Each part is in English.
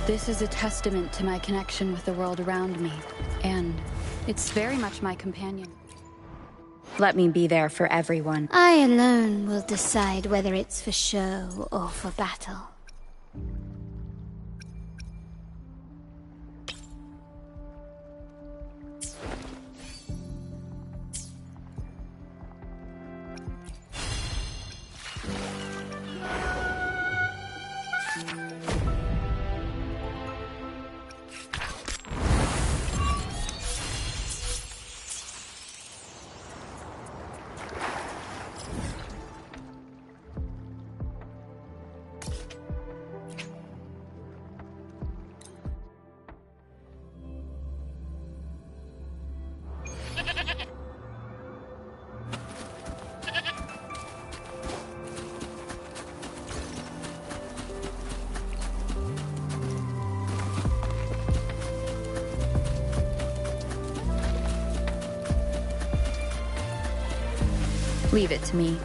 This is a testament to my connection with the world around me, and it's very much my companion. Let me be there for everyone. I alone will decide whether it's for show or for battle. Leave it to me.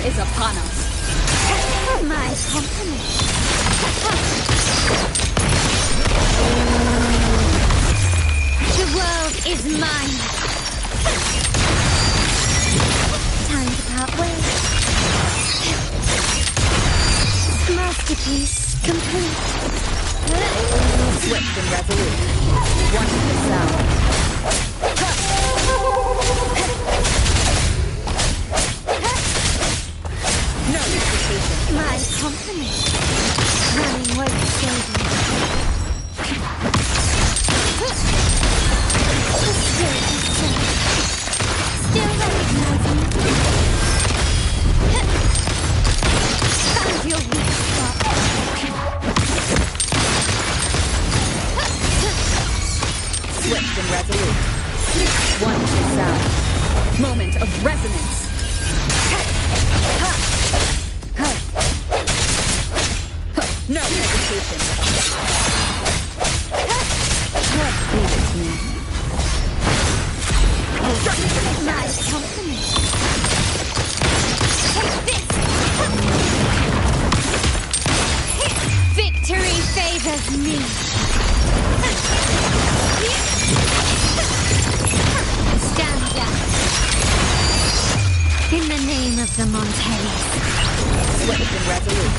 Is upon us. My company. The world is mine. Time to part ways. Masterpiece complete. Swift and resolute. One to the south. No hesitation. My company. Running won't save me. Still recognizing me. Found your weak spot. Swift and resolute. One to the south. Moment of resonance. No hesitation. Leave it to me. My company. Take this! Victory favors me. Stand down. In the name of the Montellis. Swift and resolute.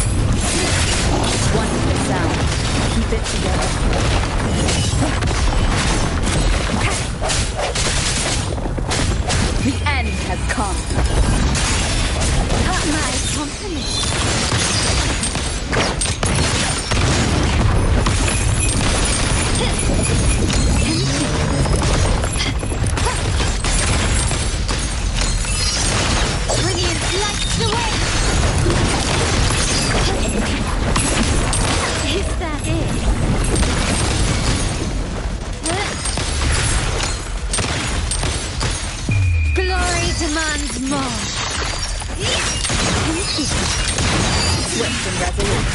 One to the south. Keep it together. The end has come. My company. Brilliant lights the way. Is that it? Glory demands more. Swift and resolute.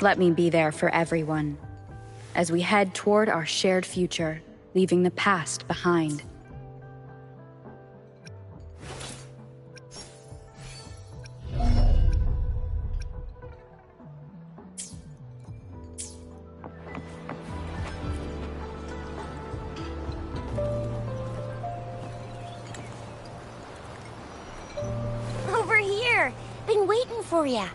Let me be there for everyone, as we head toward our shared future, leaving the past behind. Over here! Been waiting for ya.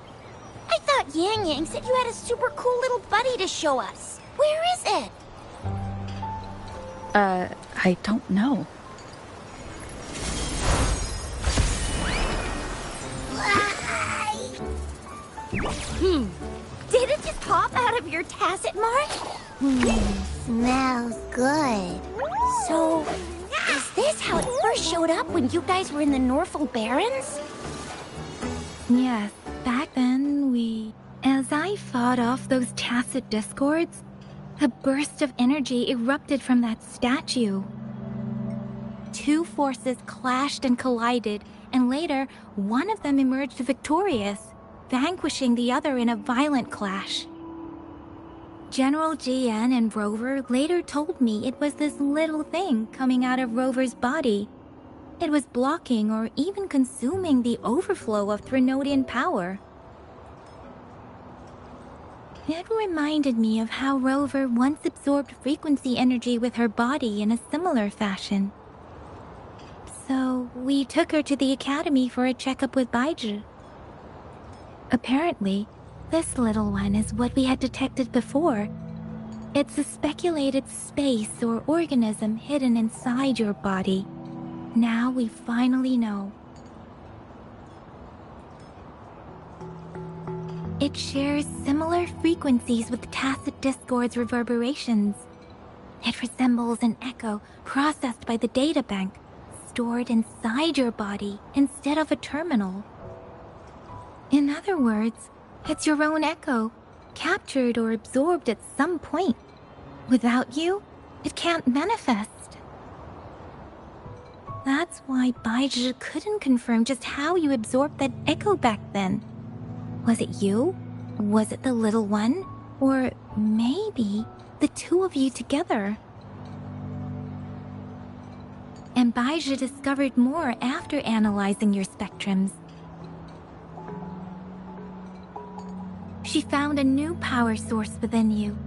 I thought Yang Yang said you had a super cool little buddy to show us. Where is it? I don't know. Did it just pop out of your tacit mark? Smells good. So, is this how it first showed up when you guys were in the Norfolk Barrens? Yes, back then As I fought off those tacit discords, a burst of energy erupted from that statue. Two forces clashed and collided, and later, one of them emerged victorious, vanquishing the other in a violent clash. General GN and Rover later told me it was this little thing coming out of Rover's body. It was blocking or even consuming the overflow of Threnodian power. It reminded me of how Rover once absorbed frequency energy with her body in a similar fashion. So, we took her to the academy for a checkup with Baizhi. Apparently, this little one is what we had detected before. It's a speculated space or organism hidden inside your body. Now we finally know. It shares similar frequencies with tacit discord's reverberations. It resembles an echo processed by the data bank, stored inside your body instead of a terminal. In other words, it's your own echo, captured or absorbed at some point. Without you, it can't manifest. That's why Baizhi couldn't confirm just how you absorbed that echo back then. Was it you? Was it the little one? Or maybe the two of you together? And Baizhi discovered more after analyzing your spectrums. She found a new power source within you,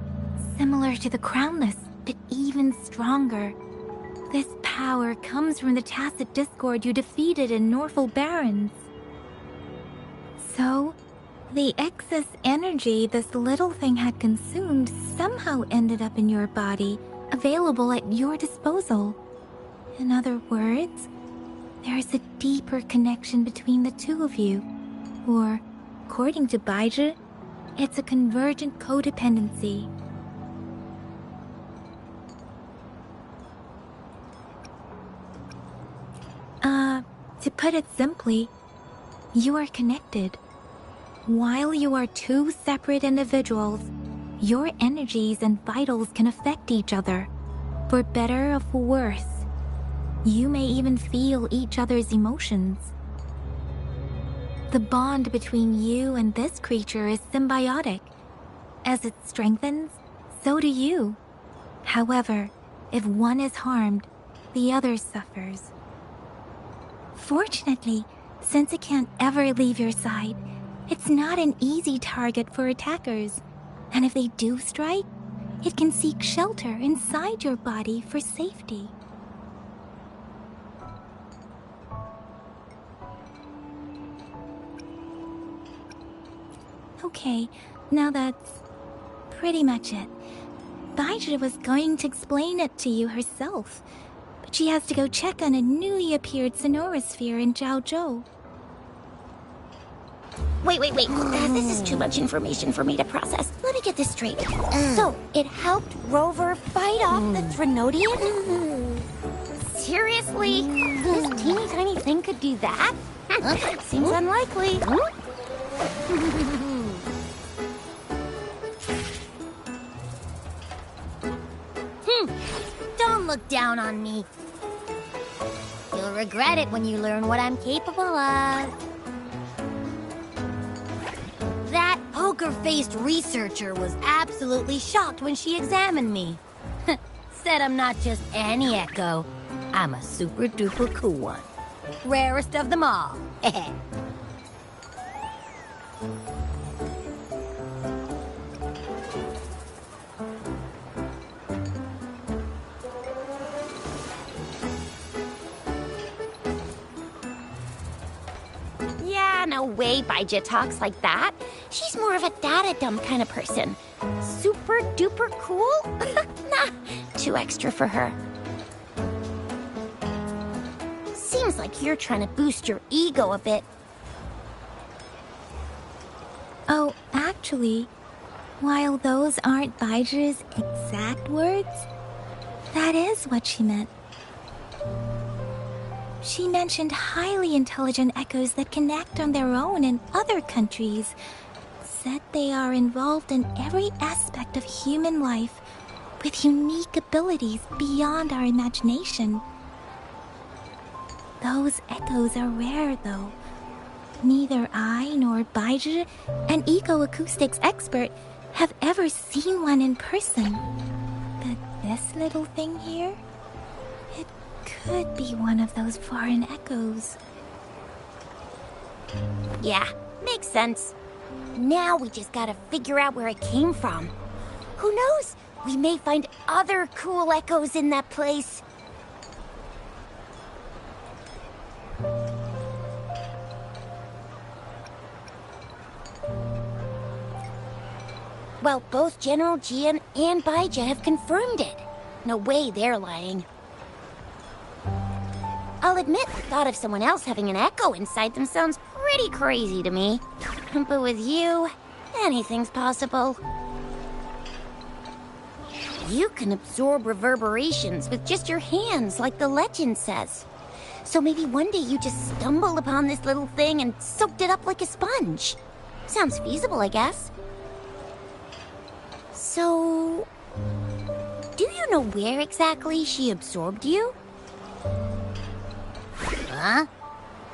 similar to the Crownless, but even stronger. This power comes from the tacit discord you defeated in Norfolk Barrens. So, the excess energy this little thing had consumed somehow ended up in your body, available at your disposal. In other words, there is a deeper connection between the two of you. Or, according to Baizhi, it's a convergent codependency. To put it simply, you are connected. While you are two separate individuals, your energies and vitals can affect each other, for better or for worse. You may even feel each other's emotions. The bond between you and this creature is symbiotic. As it strengthens, so do you. However, if one is harmed, the other suffers. Fortunately, since it can't ever leave your side, it's not an easy target for attackers. And if they do strike, it can seek shelter inside your body for safety. Okay, now that's pretty much it. Baizhi was going to explain it to you herself, but she has to go check on a newly appeared sonorosphere in Jiaozhou. Wait. This is too much information for me to process. Let me get this straight. So, it helped Rover fight off the Threnodian? Seriously? This teeny tiny thing could do that? Seems unlikely. Don't look down on me. You'll regret it when you learn what I'm capable of. That poke poker-faced researcher was absolutely shocked when she examined me. Said I'm not just any echo. I'm a super-duper cool one. Rarest of them all. Yeah, no way Baija talks like that. She's more of a data-dumb kind of person. Super-duper cool? Nah, too extra for her. Seems like you're trying to boost your ego a bit. Oh, actually, while those aren't Baija's exact words, that is what she meant. She mentioned highly intelligent echoes that can act on their own in other countries. Said they are involved in every aspect of human life with unique abilities beyond our imagination. Those echoes are rare, though. Neither I nor Baija, an eco-acoustics expert, have ever seen one in person. But this little thing here, it could be one of those foreign echoes. Yeah, makes sense. Now we just gotta figure out where it came from. Who knows? We may find other cool echoes in that place. Well, both General Jian and Baija have confirmed it. No way they're lying. I'll admit the thought of someone else having an echo inside them sounds pretty crazy to me. But with you, anything's possible. You can absorb reverberations with just your hands, like the legend says. So maybe one day you just stumbled upon this little thing and soaked it up like a sponge. Sounds feasible, I guess. So, do you know where exactly she absorbed you? Huh?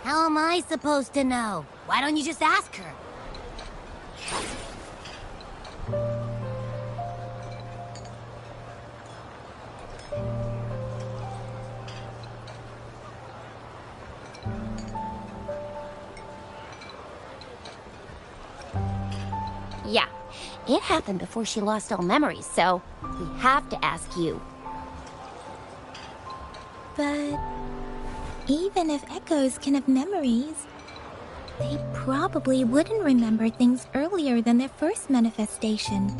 How am I supposed to know? Why don't you just ask her? Yeah, it happened before she lost all memories, so we have to ask you. But even if echoes can have memories, they probably wouldn't remember things earlier than their first manifestation.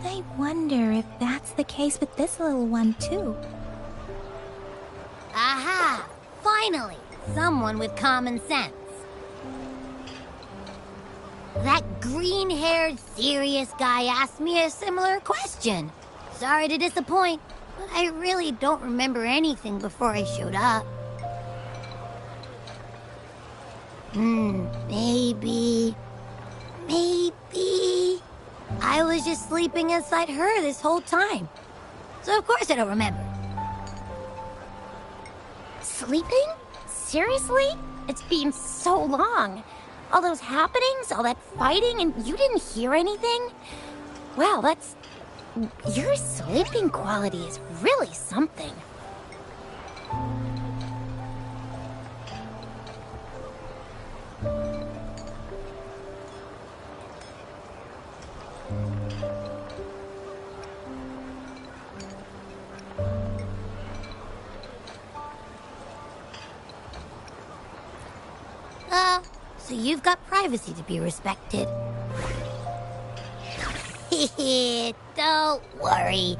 I wonder if that's the case with this little one, too. Aha! Finally! Someone with common sense. That green-haired, serious guy asked me a similar question. Sorry to disappoint, but I really don't remember anything before I showed up. Maybe... I was just sleeping inside her this whole time. So of course I don't remember. Sleeping? Seriously? It's been so long. All those happenings, all that fighting, and you didn't hear anything? Wow, that's... Your sleeping quality is really something. So you've got privacy to be respected. Don't worry.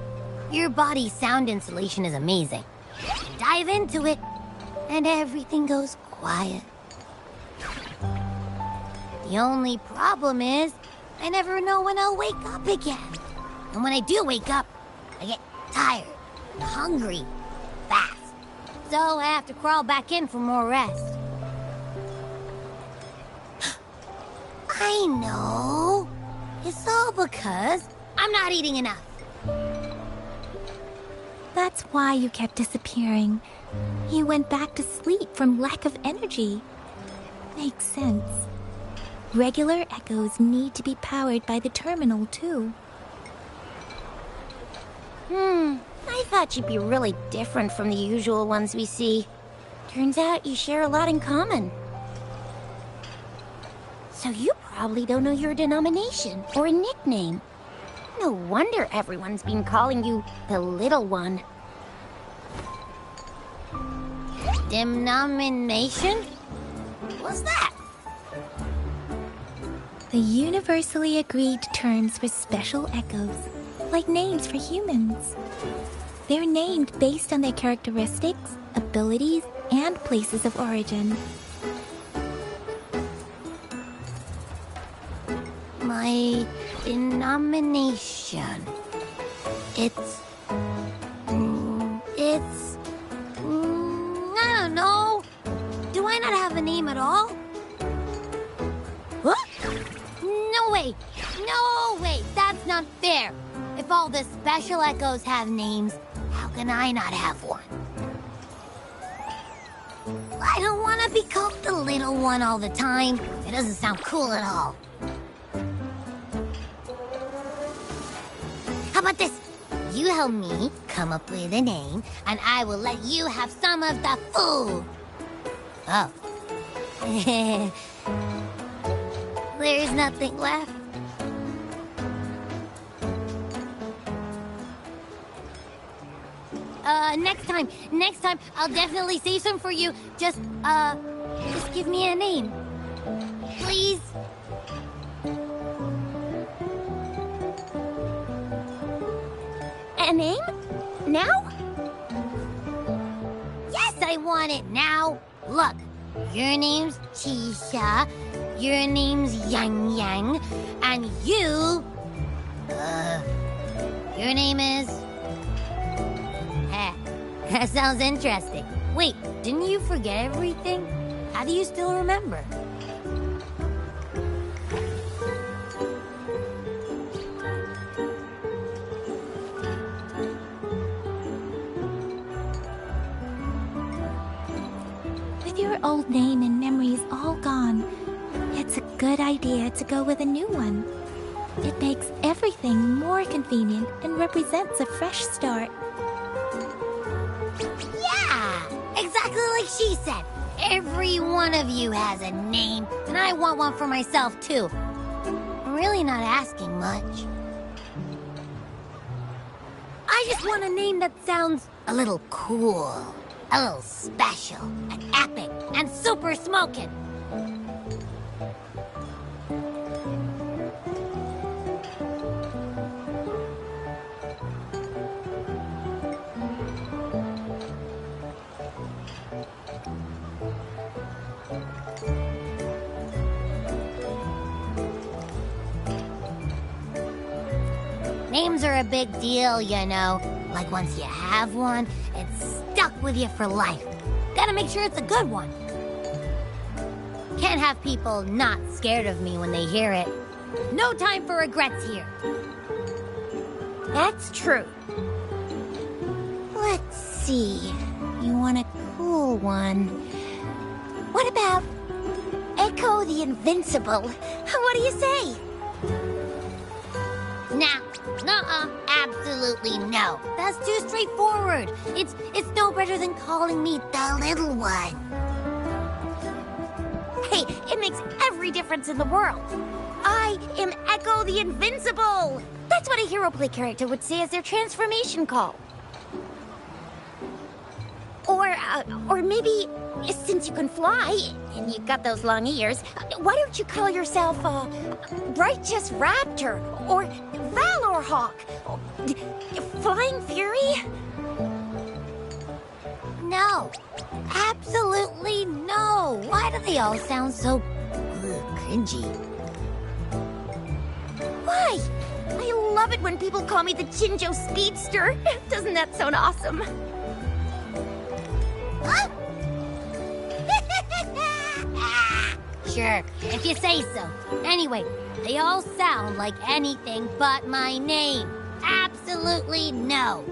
Your body's sound insulation is amazing. Dive into it, and everything goes quiet. The only problem is, I never know when I'll wake up again. And when I do wake up, I get tired, hungry, fast. So I have to crawl back in for more rest. I know. It's all because I'm not eating enough. That's why you kept disappearing. You went back to sleep from lack of energy. Makes sense. Regular echoes need to be powered by the terminal, too. I thought you'd be really different from the usual ones we see. Turns out you share a lot in common. So you probably don't know your denomination or a nickname. No wonder everyone's been calling you the Little One. Denomination? What's that? The universally agreed terms for special echoes, like names for humans. They're named based on their characteristics, abilities, and places of origin. My denomination. It's... I don't know. Do I not have a name at all? What? No way! No way! That's not fair! If all the special echoes have names, how can I not have one? I don't want to be called the Little One all the time. It doesn't sound cool at all. How about this? You help me come up with a name, and I will let you have some of the food. Oh. There's nothing left. Next time, I'll definitely save some for you. Just give me a name. Please? A name? Now? Yes, I want it now. Look, your name's Chisha, your name's Yang Yang, and your name is... That sounds interesting. Wait, didn't you forget everything? How do you still remember? With your old name and memories all gone, it's a good idea to go with a new one. It makes everything more convenient and represents a fresh start. Exactly like she said. Every one of you has a name, and I want one for myself, too. I'm really not asking much. I just want a name that sounds a little cool, a little special, and epic, and super smoking. Names are a big deal, you know. Like once you have one, it's stuck with you for life. Gotta make sure it's a good one. Can't have people not scared of me when they hear it. No time for regrets here. That's true. Let's see. You want a cool one. What about Echo the Invincible? What do you say? Nah, nuh-uh, absolutely no. That's too straightforward. It's no better than calling me the Little One. Hey, it makes every difference in the world. I am Echo the Invincible. That's what a hero play character would say as their transformation call. Or maybe, since you can fly, and you've got those long ears, why don't you call yourself, Righteous Raptor, or Valor Hawk, Flying Fury? No, absolutely no. Why do they all sound so cringy? Why? I love it when people call me the Jinjo Speedster. Doesn't that sound awesome? Huh? Sure, if you say so. Anyway, they all sound like anything but my name. Absolutely no.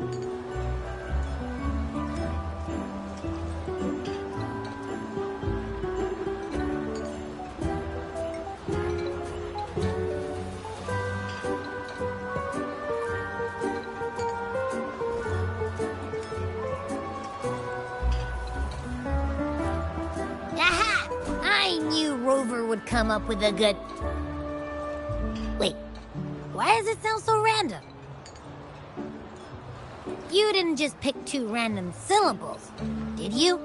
come up with a good... Wait, why does it sound so random? You didn't just pick 2 random syllables, did you?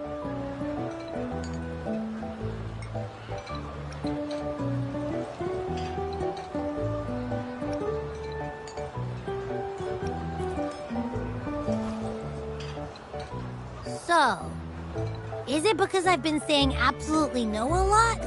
So, is it because I've been saying absolutely no a lot?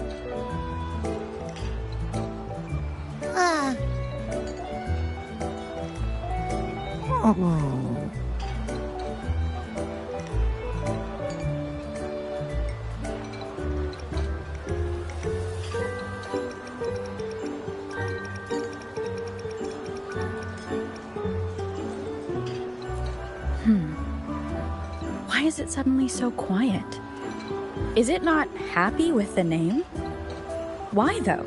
Why is it suddenly so quiet? Is it not happy with the name? Why though?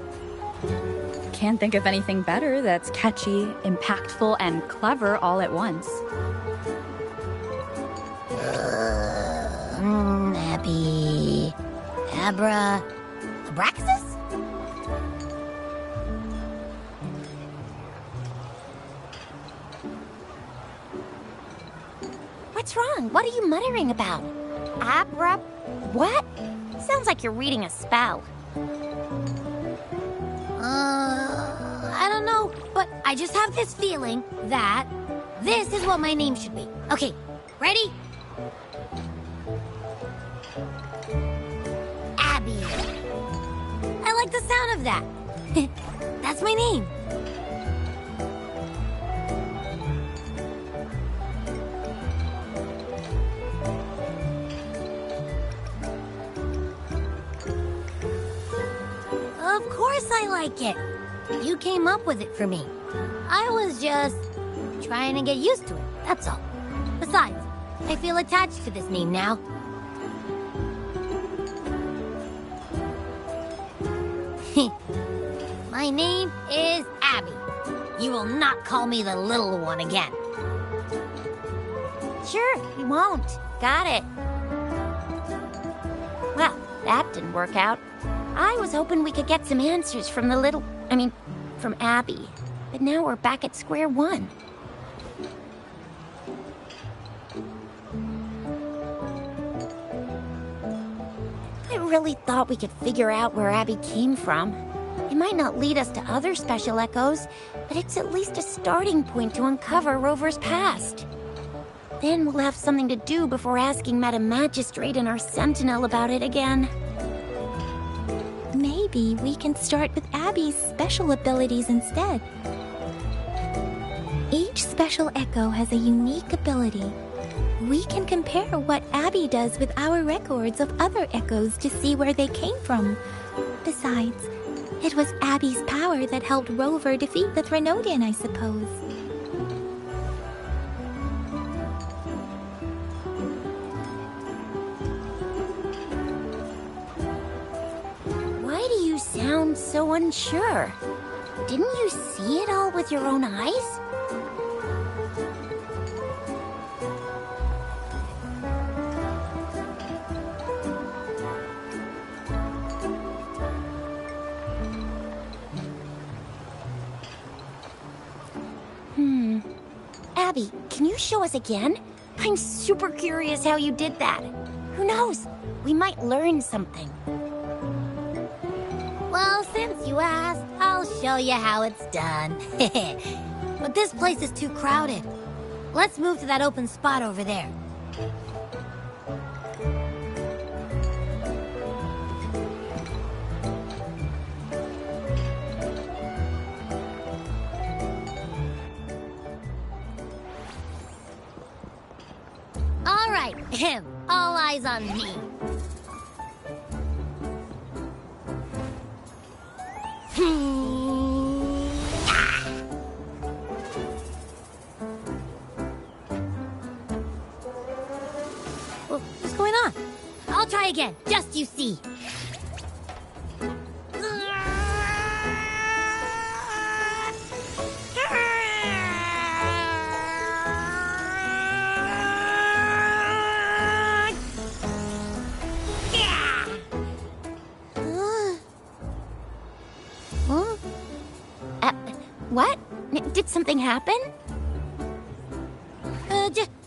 Can't think of anything better that's catchy, impactful, and clever all at once. Happy... Abraxas? What's wrong? What are you muttering about? What? Sounds like you're reading a spell. I don't know, but I just have this feeling that this is what my name should be. Okay, ready? Abby. I like the sound of that. That's my name. Of course I like it. You came up with it for me. I was just trying to get used to it, that's all. Besides, I feel attached to this name now. My name is Abby. You will not call me the little one again. Sure, we won't. Got it. Well, that didn't work out. I was hoping we could get some answers from from Abby. But now we're back at square one. I really thought we could figure out where Abby came from. It might not lead us to other special echoes, but it's at least a starting point to uncover Rover's past. Then we'll have something to do before asking Madam Magistrate and our Sentinel about it again. Maybe we can start with Abby's special abilities instead. Each special echo has a unique ability. We can compare what Abby does with our records of other echoes to see where they came from. Besides, it was Abby's power that helped Rover defeat the Threnodian, I suppose. Why do you sound so unsure? Didn't you see it all with your own eyes? Abby, can you show us again? I'm super curious how you did that. Who knows? We might learn something. Well, since you asked, I'll show you how it's done. But this place is too crowded. Let's move to that open spot over there. All right, all eyes on me. What's going on? I'll try again, just you see. Did something happen?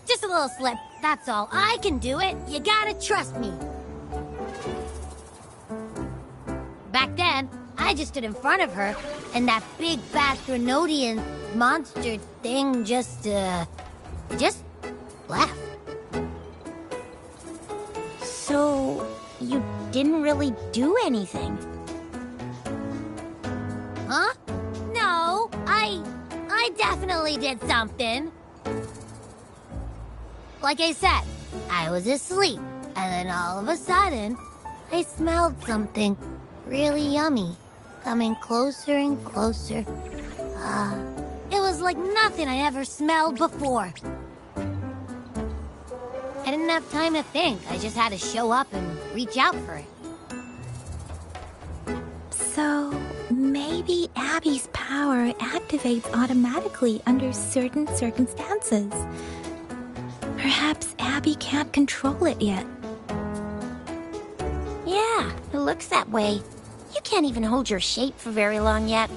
Just a little slip, that's all. I can do it. You gotta trust me. Back then, I just stood in front of her, and that big fat Threnodian monster thing just left. So, you didn't really do anything? Huh? No, I definitely did something. Like I said, I was asleep, and then all of a sudden, I smelled something really yummy, coming closer and closer. It was like nothing I ever smelled before. I didn't have time to think. I just had to show up and reach out for it. So, maybe Abby's power activates automatically under certain circumstances. Perhaps Abby can't control it yet. Yeah, it looks that way. You can't even hold your shape for very long yet.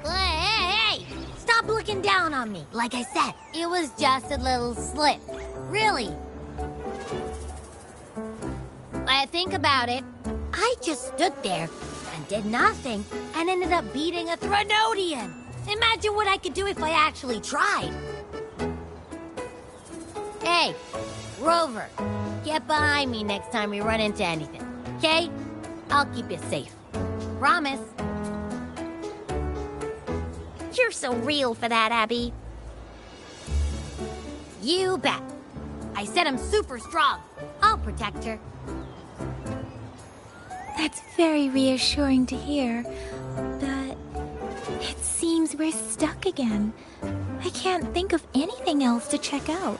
Hey! Stop looking down on me. Like I said, it was just a little slip. Really. When I think about it, I just stood there and did nothing and ended up beating a Threnodian. Imagine what I could do if I actually tried. Hey, Rover, get behind me next time we run into anything, okay? I'll keep you safe. Promise. You're so real for that, Abby. You bet. I said I'm super strong. I'll protect her. That's very reassuring to hear, but it seems we're stuck again. I can't think of anything else to check out.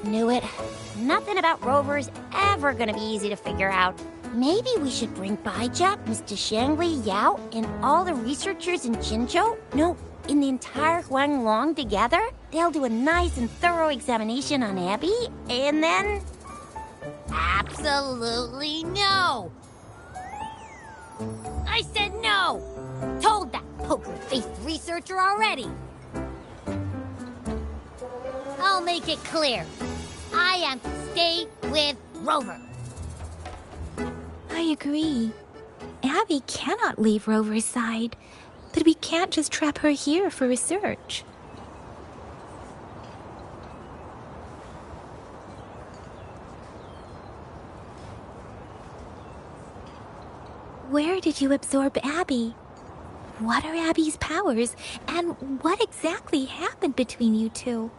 Knew it. Nothing about Rover's ever gonna be easy to figure out. Maybe we should bring Baijia, Mr. Shangli, Yao, and all the researchers in Jinzhou? No, in the entire Huanglong together? They'll do a nice and thorough examination on Abby, and then... Absolutely no! I said no! Told that poker-faced researcher already! I'll make it clear. I am to stay with Rover. I agree. Abby cannot leave Rover's side, but we can't just trap her here for research. Where did you absorb Abby? What are Abby's powers, and what exactly happened between you two?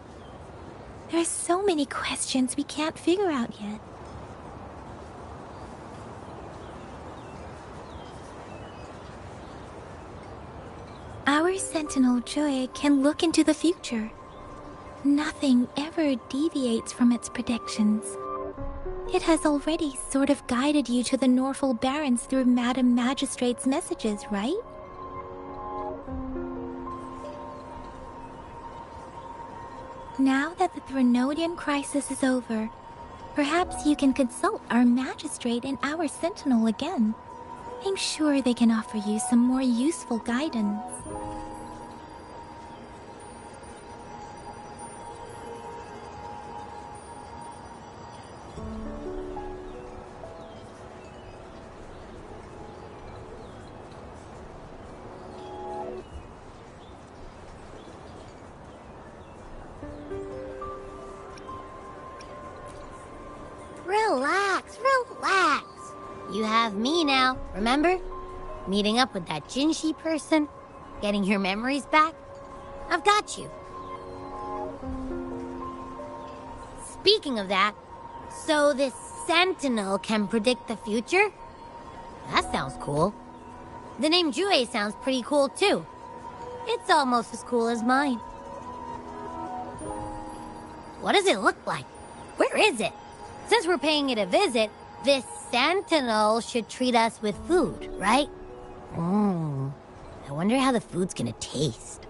There are so many questions we can't figure out yet. Our Sentinel Joy can look into the future. Nothing ever deviates from its predictions. It has already sort of guided you to the Norful Barrens through Madam Magistrate's messages, right? Now that the Threnodian crisis is over, perhaps you can consult our Magistrate and our Sentinel again. I'm sure they can offer you some more useful guidance. Relax, relax. You have me now, remember? Meeting up with that Jinshi person, getting your memories back. I've got you. Speaking of that, so this Sentinel can predict the future? That sounds cool. The name Jue sounds pretty cool too. It's almost as cool as mine. What does it look like? Where is it? Since we're paying it a visit, this Sentinel should treat us with food, right? I wonder how the food's gonna taste.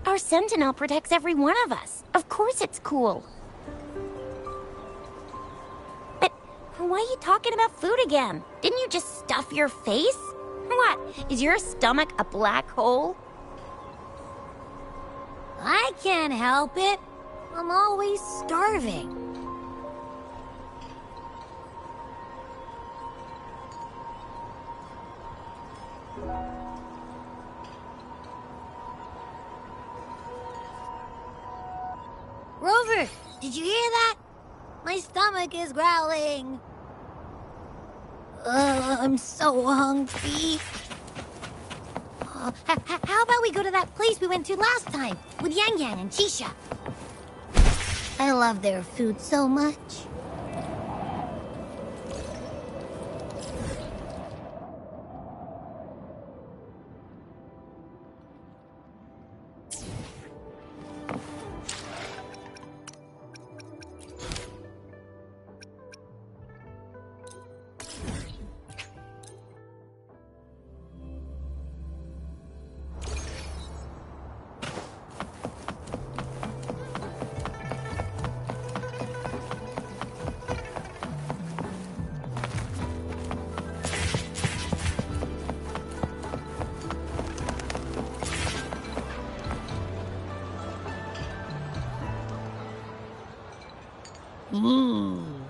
Our sentinel protects every one of us. Of course it's cool. But why are you talking about food again? Didn't you just stuff your face? What? Is your stomach a black hole? I can't help it. I'm always starving. Rover, did you hear that? My stomach is growling. I'm so hungry. How about we go to that place we went to last time with Yang Yang and Chisha? I love their food so much.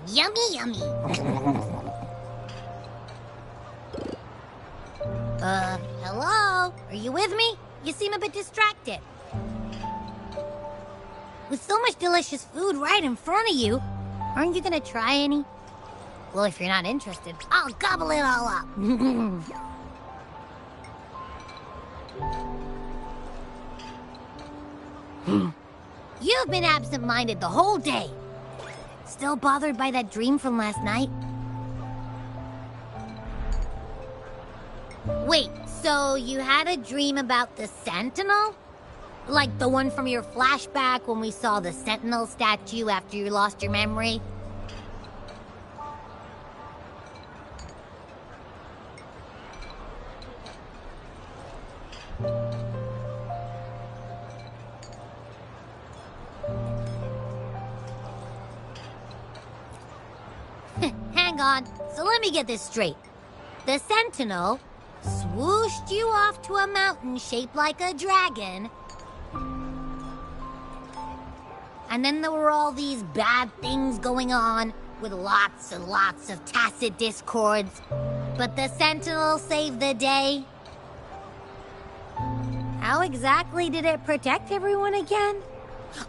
Yummy, yummy. Hello? Are you with me? You seem a bit distracted. With so much delicious food right in front of you, aren't you gonna try any? Well, if you're not interested, I'll gobble it all up. You've been absent-minded the whole day. Still bothered by that dream from last night? Wait, so you had a dream about the Sentinel? Like the one from your flashback when we saw the Sentinel statue after you lost your memory? Hang on, so let me get this straight. The Sentinel swooshed you off to a mountain shaped like a dragon. And then there were all these bad things going on, with lots and lots of tacit discords. But the Sentinel saved the day. How exactly did it protect everyone again?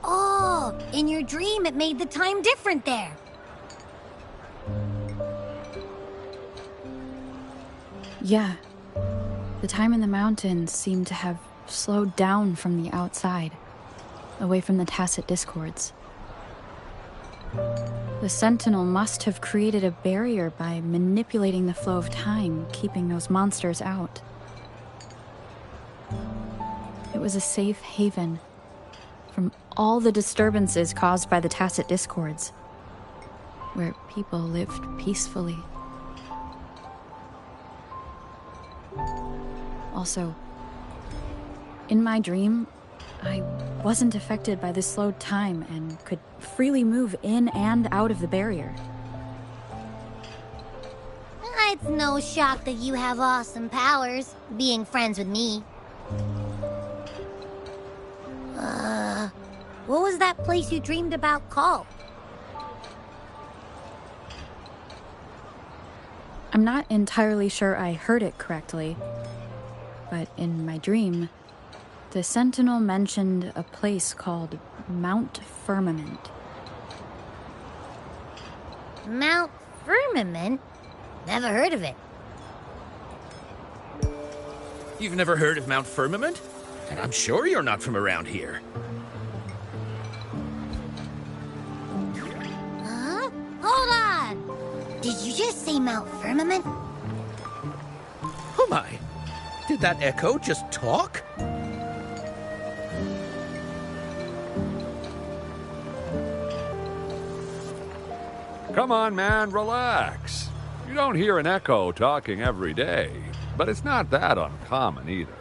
Oh, in your dream it made the time different there. Yeah. The time in the mountains seemed to have slowed down from the outside, away from the tacit discords. The Sentinel must have created a barrier by manipulating the flow of time, keeping those monsters out. It was a safe haven from all the disturbances caused by the tacit discords, where people lived peacefully. Also, in my dream, I wasn't affected by the slowed time and could freely move in and out of the barrier. It's no shock that you have awesome powers, being friends with me. What was that place you dreamed about called? I'm not entirely sure I heard it correctly, but in my dream, the Sentinel mentioned a place called Mount Firmament. Mount Firmament? Never heard of it. You've never heard of Mount Firmament? And I'm sure you're not from around here. Huh? Hold on! Did you just say Mount Firmament? Oh my! Did that echo just talk? Come on, man, relax. You don't hear an echo talking every day, but it's not that uncommon either.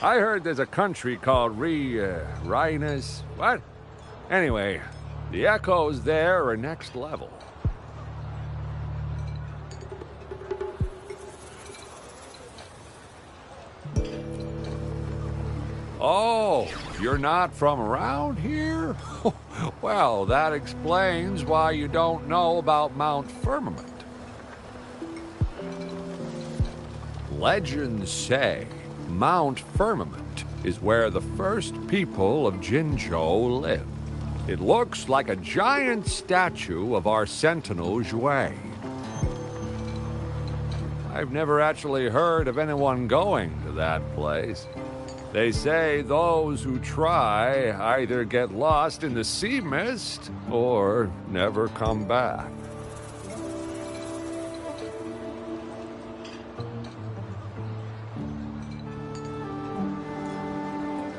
I heard there's a country called Rhinus. What? Anyway, the echoes there are next level. Oh, you're not from around here? Well, that explains why you don't know about Mount Firmament. Legends say Mount Firmament is where the first people of Jinzhou lived. It looks like a giant statue of our sentinel, Zhui. I've never actually heard of anyone going to that place. They say those who try either get lost in the sea mist or never come back.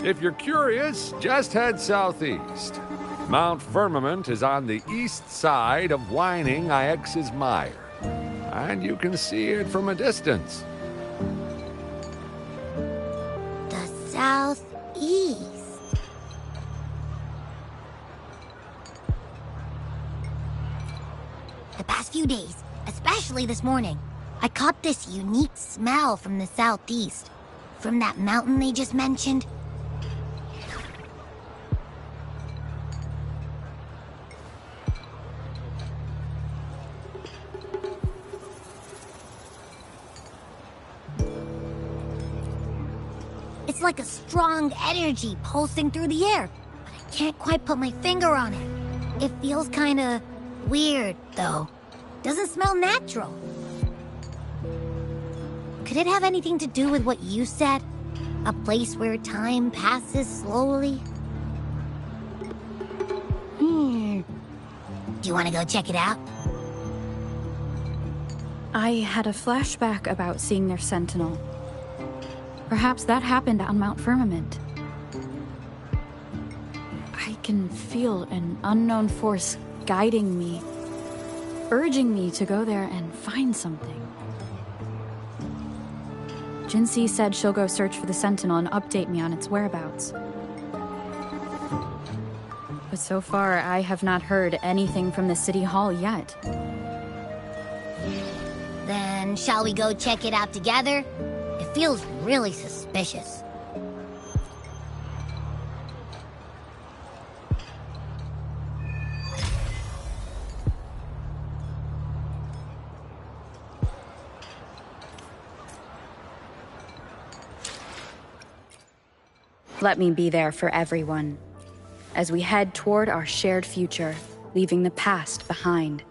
If you're curious, just head southeast. Mount Firmament is on the east side of Whining Ix's Mire, and you can see it from a distance. Southeast. The past few days, especially this morning, I caught this unique smell from the southeast. From that mountain they just mentioned. It's like a strong energy pulsing through the air, but I can't quite put my finger on it. It feels kinda weird, though. Doesn't smell natural. Could it have anything to do with what you said? A place where time passes slowly? Do you want to go check it out? I had a flashback about seeing their sentinel. Perhaps that happened on Mount Firmament. I can feel an unknown force guiding me, urging me to go there and find something. Jinxie said she'll go search for the sentinel and update me on its whereabouts. But so far, I have not heard anything from the city hall yet. Then shall we go check it out together? It feels really suspicious. Let me be there for everyone, as we head toward our shared future, leaving the past behind.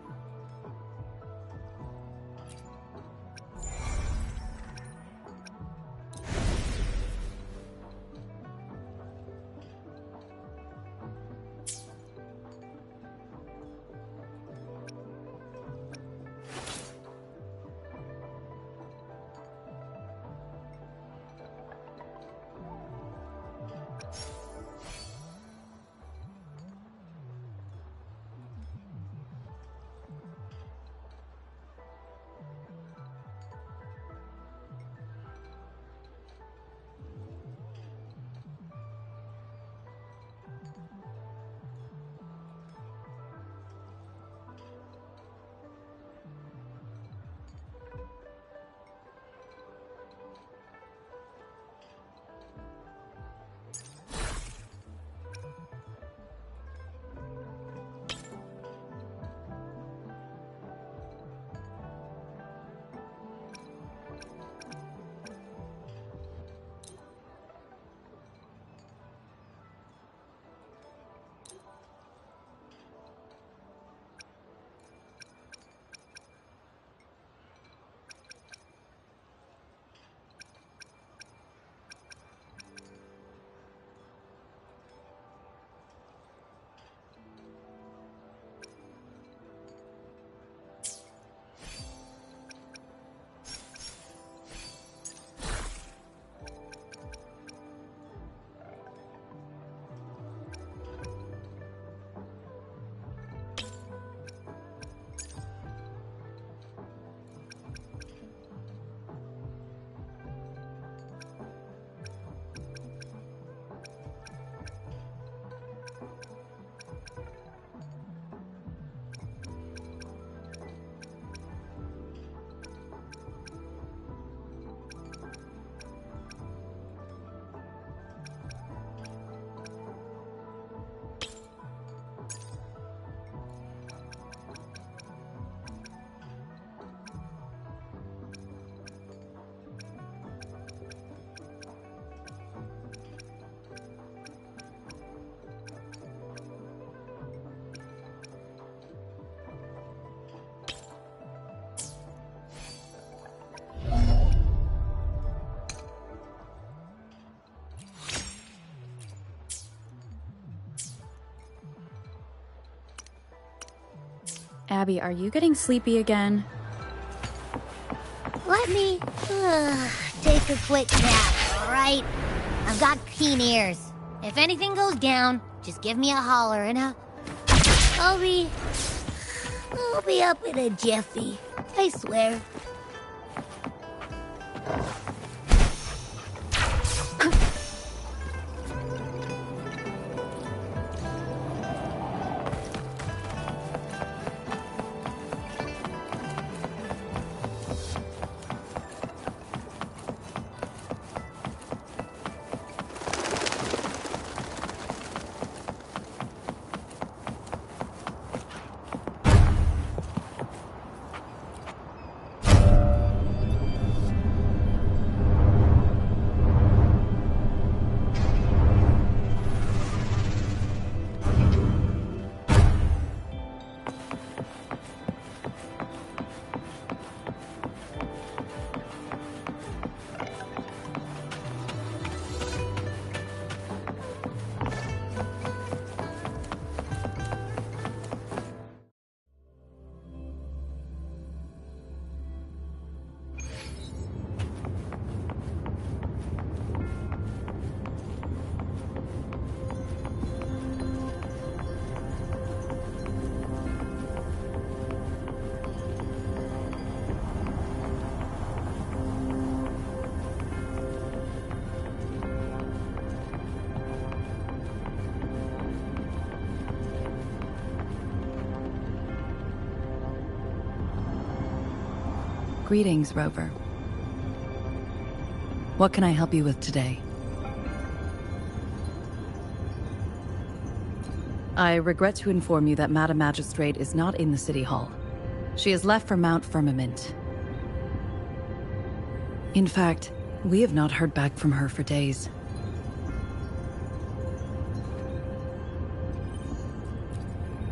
Abby, are you getting sleepy again? Let me take a quick nap, alright? I've got keen ears. If anything goes down, just give me a holler and I'll be up in a jiffy. I swear. Greetings, Rover. What can I help you with today? I regret to inform you that Madam Magistrate is not in the City Hall. She has left for Mount Firmament. In fact, we have not heard back from her for days.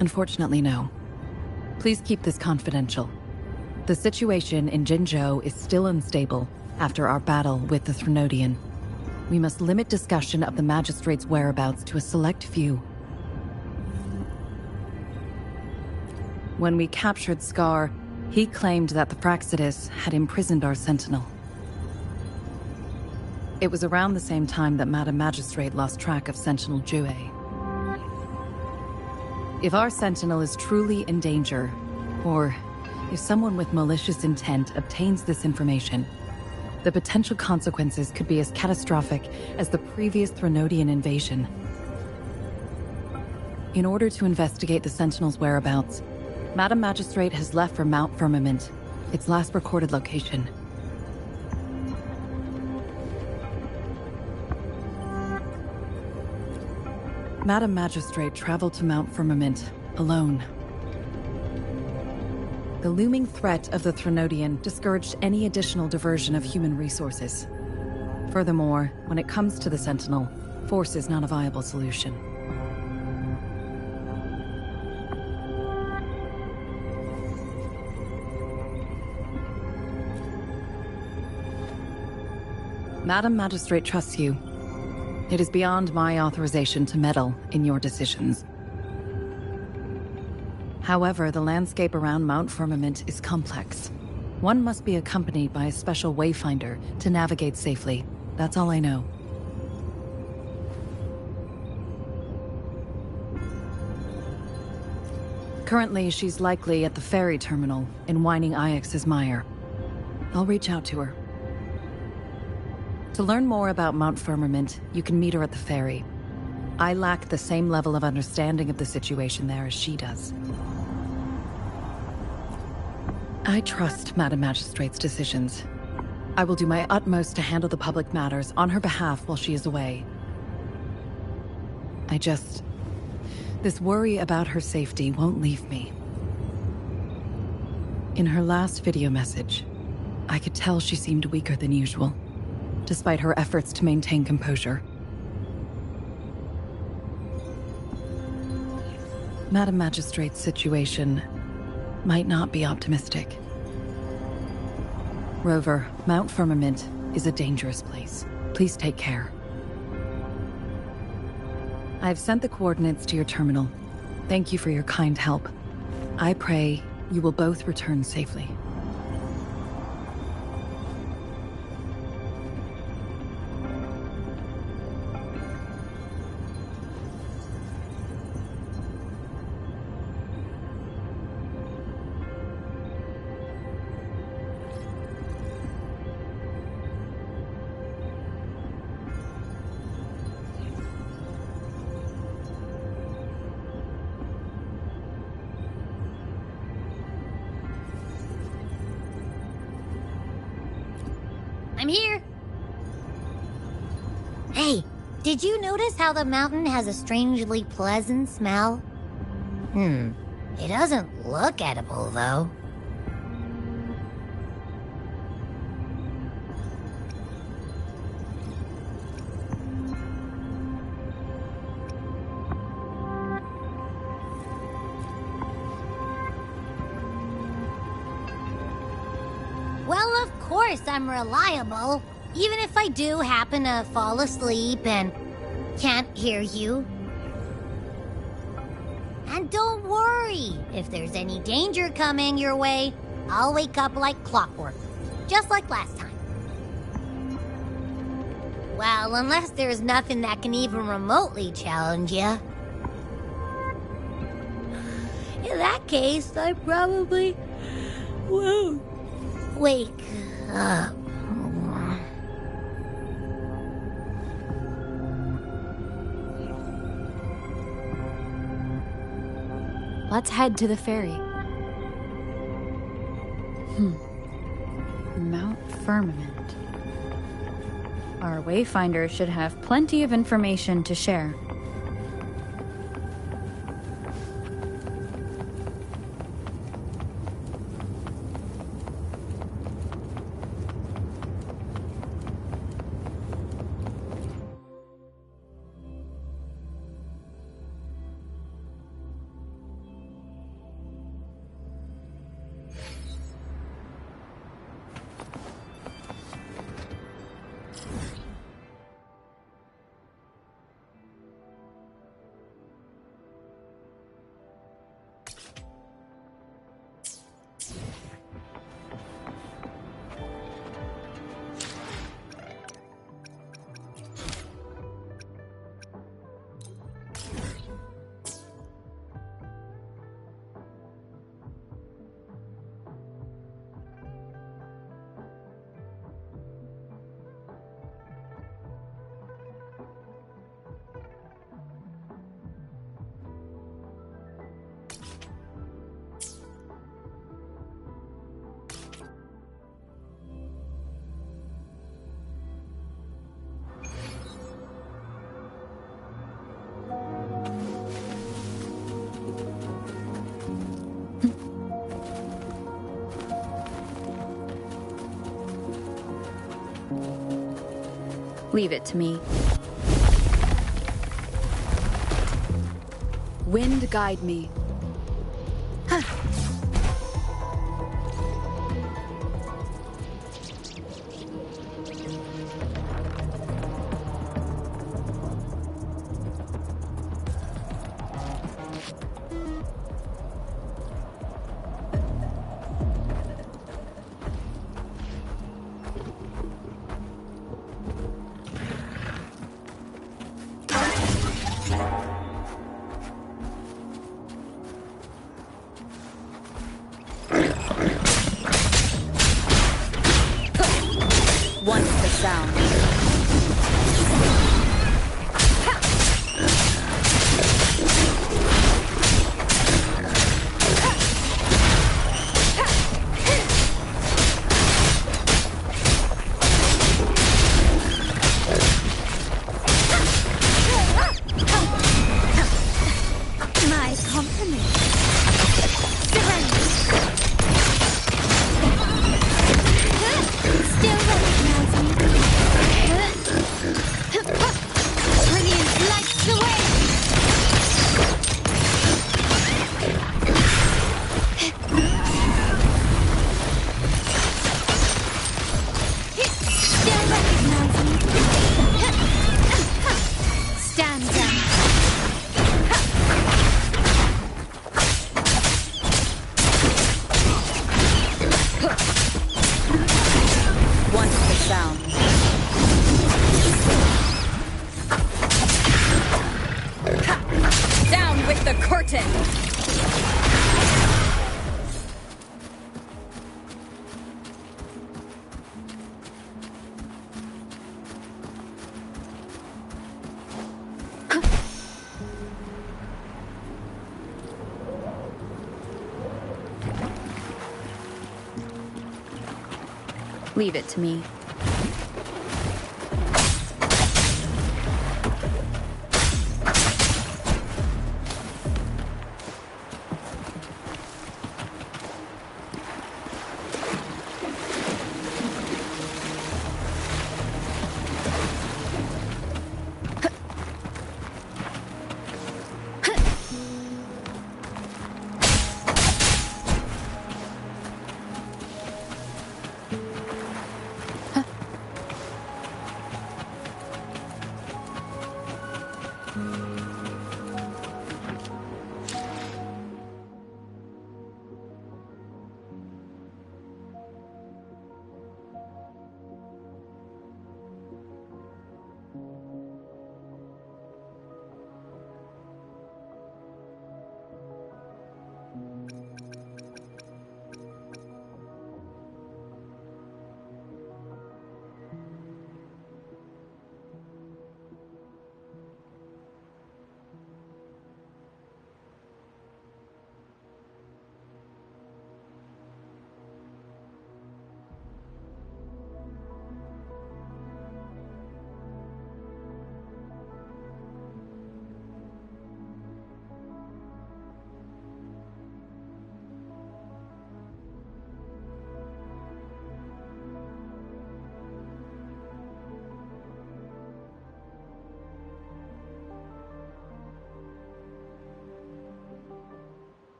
Unfortunately, no. Please keep this confidential. The situation in Jinzhou is still unstable after our battle with the Threnodian. We must limit discussion of the Magistrate's whereabouts to a select few. When we captured Scar, he claimed that the Praxidus had imprisoned our Sentinel. It was around the same time that Madam Magistrate lost track of Sentinel Jue. If our Sentinel is truly in danger, or if someone with malicious intent obtains this information, the potential consequences could be as catastrophic as the previous Threnodian invasion. In order to investigate the Sentinel's whereabouts, Madam Magistrate has left for Mount Firmament, its last recorded location. Madam Magistrate traveled to Mount Firmament alone. The looming threat of the Threnodian discouraged any additional diversion of human resources. Furthermore, when it comes to the Sentinel, force is not a viable solution. Madam Magistrate trusts you. It is beyond my authorization to meddle in your decisions. However, the landscape around Mount Firmament is complex. One must be accompanied by a special wayfinder to navigate safely. That's all I know. Currently, she's likely at the ferry terminal in Whining Ix's Mire. I'll reach out to her. To learn more about Mount Firmament, you can meet her at the ferry. I lack the same level of understanding of the situation there as she does. I trust Madam Magistrate's decisions. I will do my utmost to handle the public matters on her behalf while she is away. This worry about her safety won't leave me. In her last video message, I could tell she seemed weaker than usual, despite her efforts to maintain composure. Madam Magistrate's situation might not be optimistic. Rover, Mount Firmament is a dangerous place. Please take care. I have sent the coordinates to your terminal. Thank you for your kind help. I pray You will both return safely. I'm here. Hey, did you notice how the mountain has a strangely pleasant smell? It doesn't look edible, though. Well, of course I'm reliable, even if I do happen to fall asleep and can't hear you. And don't worry, if there's any danger coming your way, I'll wake up like clockwork, just like last time. Well, unless there's nothing that can even remotely challenge you. In that case, I probably won't wake up. Let's head to the ferry. Mount Firmament. Our Wayfinder should have plenty of information to share. Leave it to me. Wind guide me. Curtain! Leave it to me.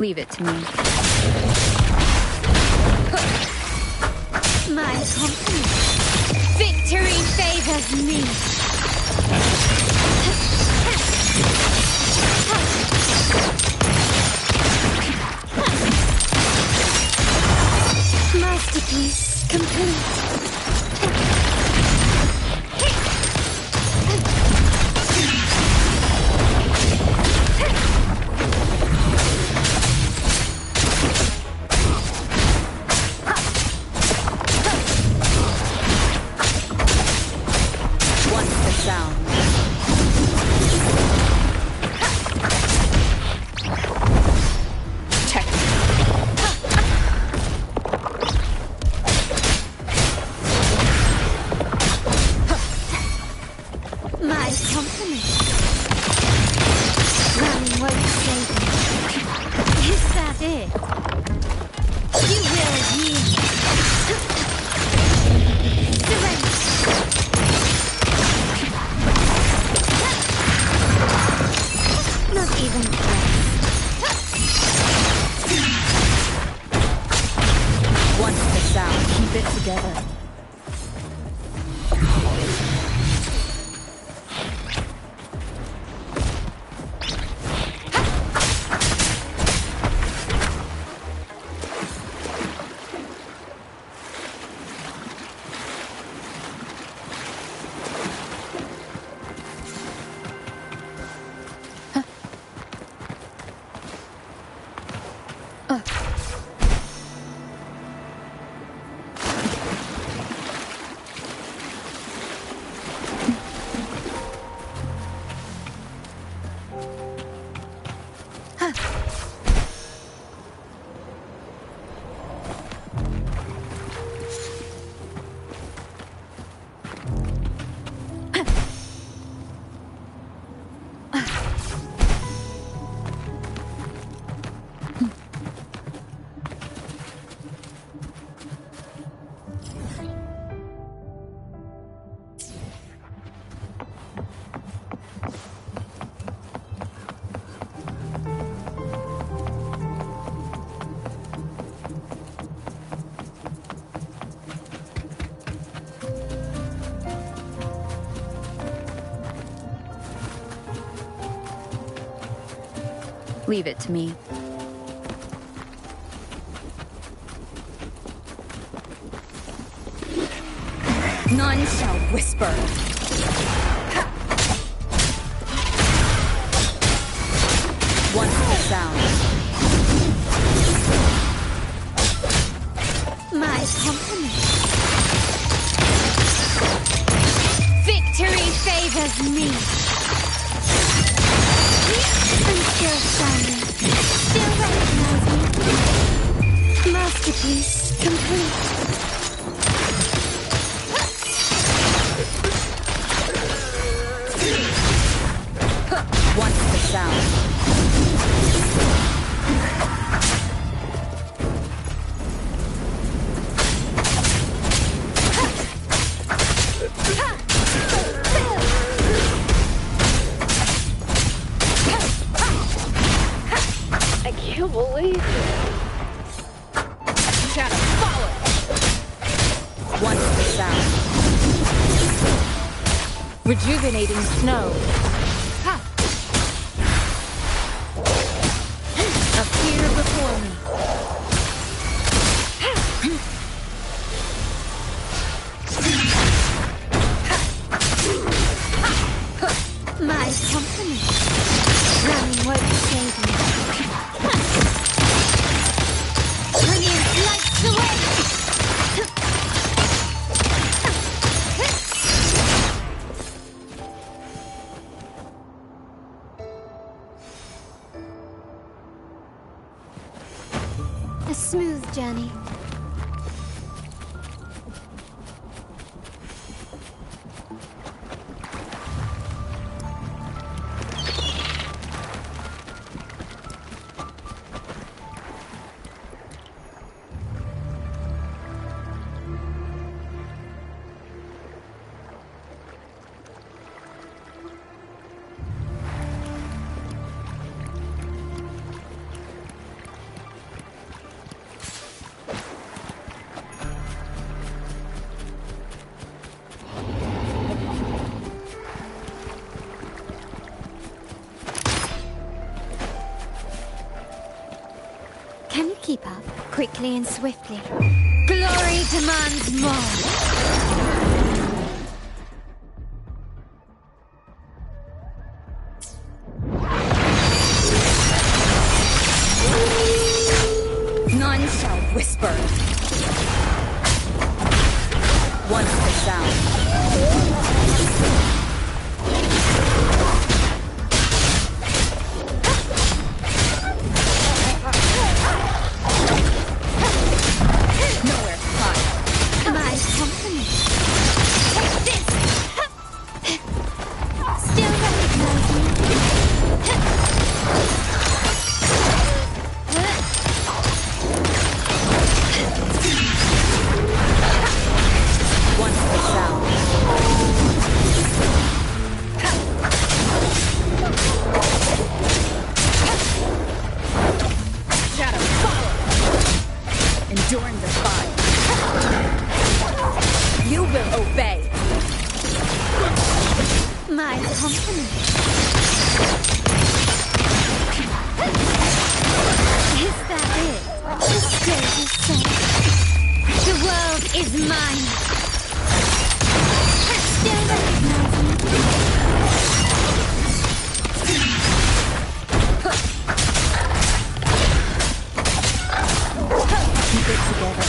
Leave it to me. My company. Victory favors me. Masterpiece complete. Leave it to me. None shall whisper. Once the sound. My company. Victory favors me. I'm still shining. Still recognize me. Masterpiece complete. Once the sound. I can't believe it. Shadow, follow! Once the sound. Rejuvenating snow. Appear before me. My company. Running won't save me. Bringing lights away. A smooth journey. quickly and swiftly. Glory demands more. None shall whisper. Once the sound. Nowhere to hide. My company. Take this! Still recognize me? Once the sound. Shadow, follow! Enduring the fire. You will obey. My company. Is that it? Still the same. The world is mine. Still recognize me? Keep it together.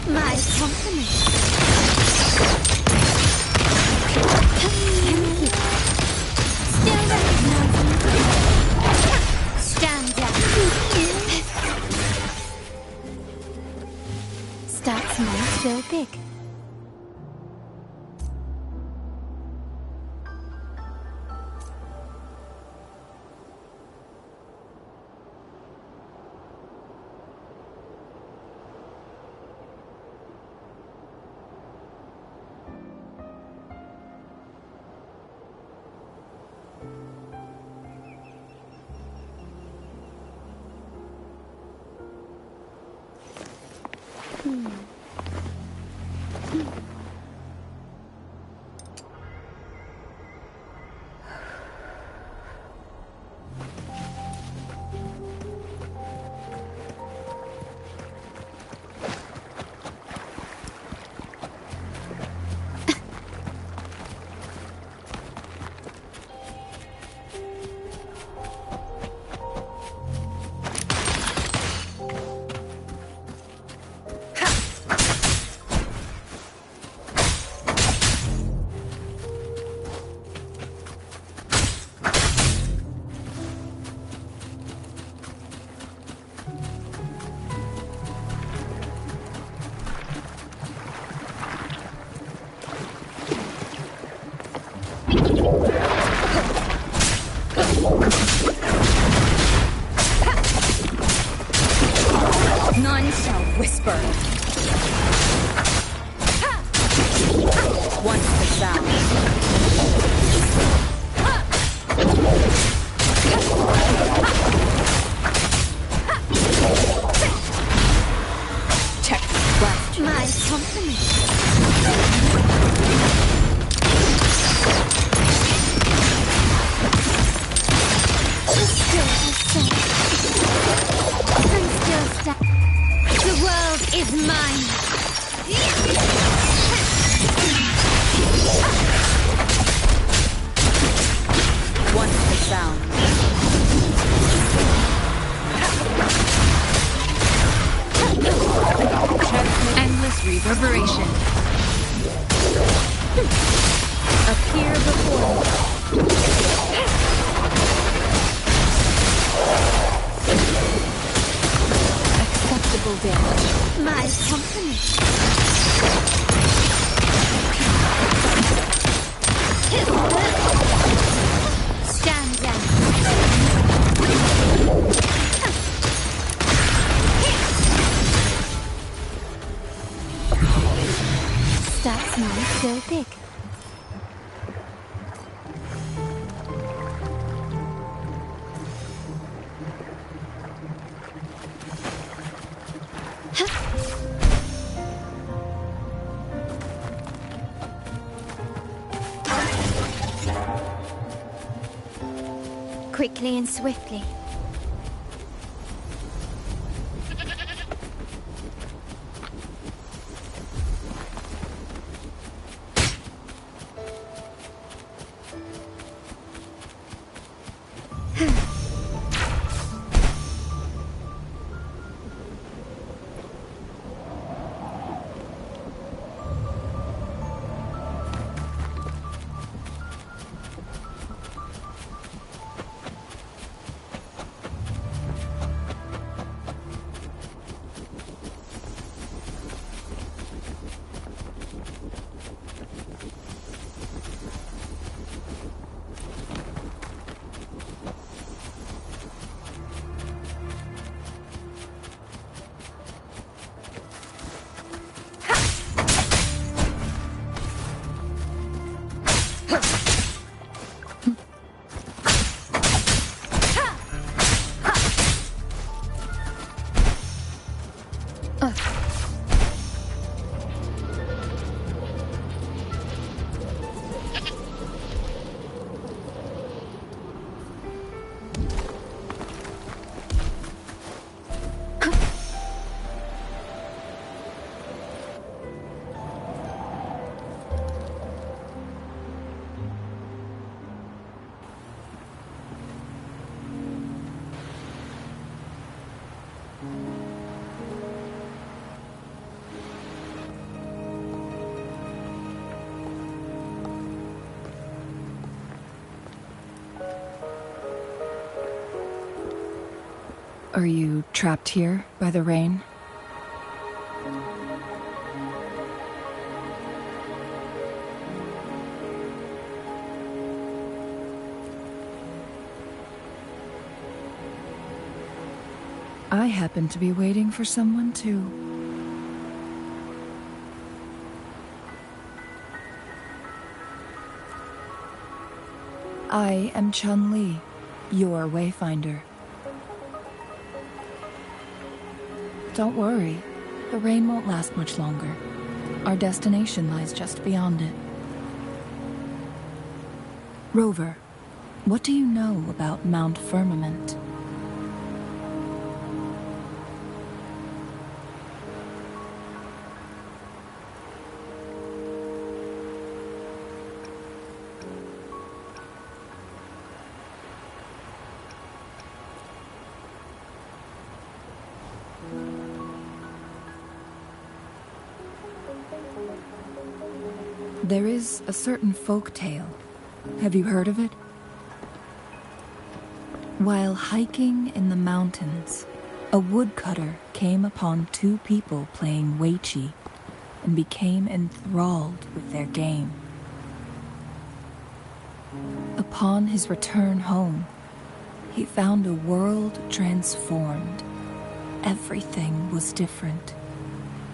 My company. Still recognize me? Stand down. Start small, go big. None shall whisper. Once the sound. Check left. My company. Still the same. I'm still stuck. The world is mine. Once the sound. Endless reverberation. Appear before me. Acceptable damage. My company. Stand down. Start small, go big. quickly and swiftly. Are you trapped here by the rain? I happen to be waiting for someone too. I am Chun-Li, your Wayfinder. Don't worry, the rain won't last much longer. Our destination lies just beyond it. Rover, what do you know about Mount Firmament? There is a certain folk tale. Have you heard of it? While hiking in the mountains, a woodcutter came upon two people playing Weiqi and became enthralled with their game. Upon his return home, he found a world transformed. Everything was different,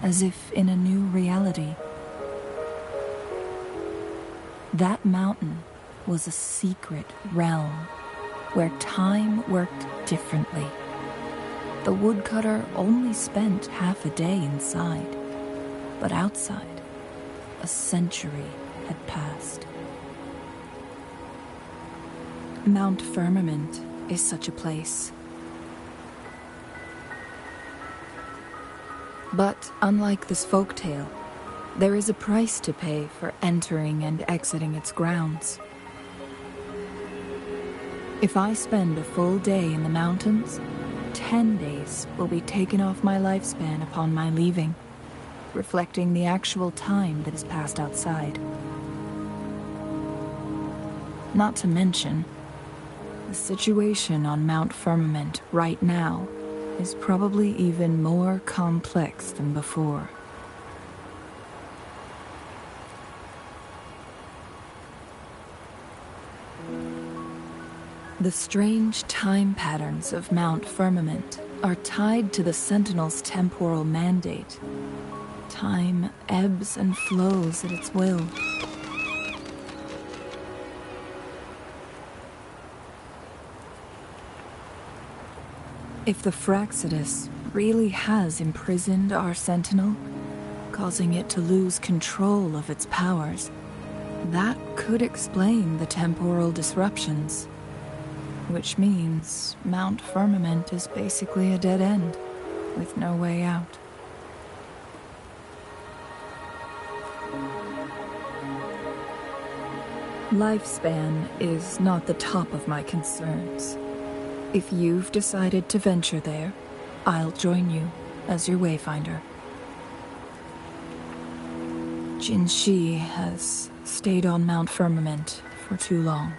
as if in a new reality. That mountain was a secret realm where time worked differently. The woodcutter only spent half a day inside, but outside, a century had passed. Mount Firmament is such a place. But unlike this folktale, there is a price to pay for entering and exiting its grounds. If I spend a full day in the mountains, 10 days will be taken off my lifespan upon my leaving, reflecting the actual time that is passed outside. Not to mention, the situation on Mount Firmament right now is probably even more complex than before. The strange time patterns of Mount Firmament are tied to the Sentinel's temporal mandate. Time ebbs and flows at its will. If the Fraxidus really has imprisoned our Sentinel, causing it to lose control of its powers, that could explain the temporal disruptions. Which means Mount Firmament is basically a dead end, with no way out. Lifespan is not the top of my concerns. If you've decided to venture there, I'll join you as your wayfinder. Jin Shi has stayed on Mount Firmament for too long.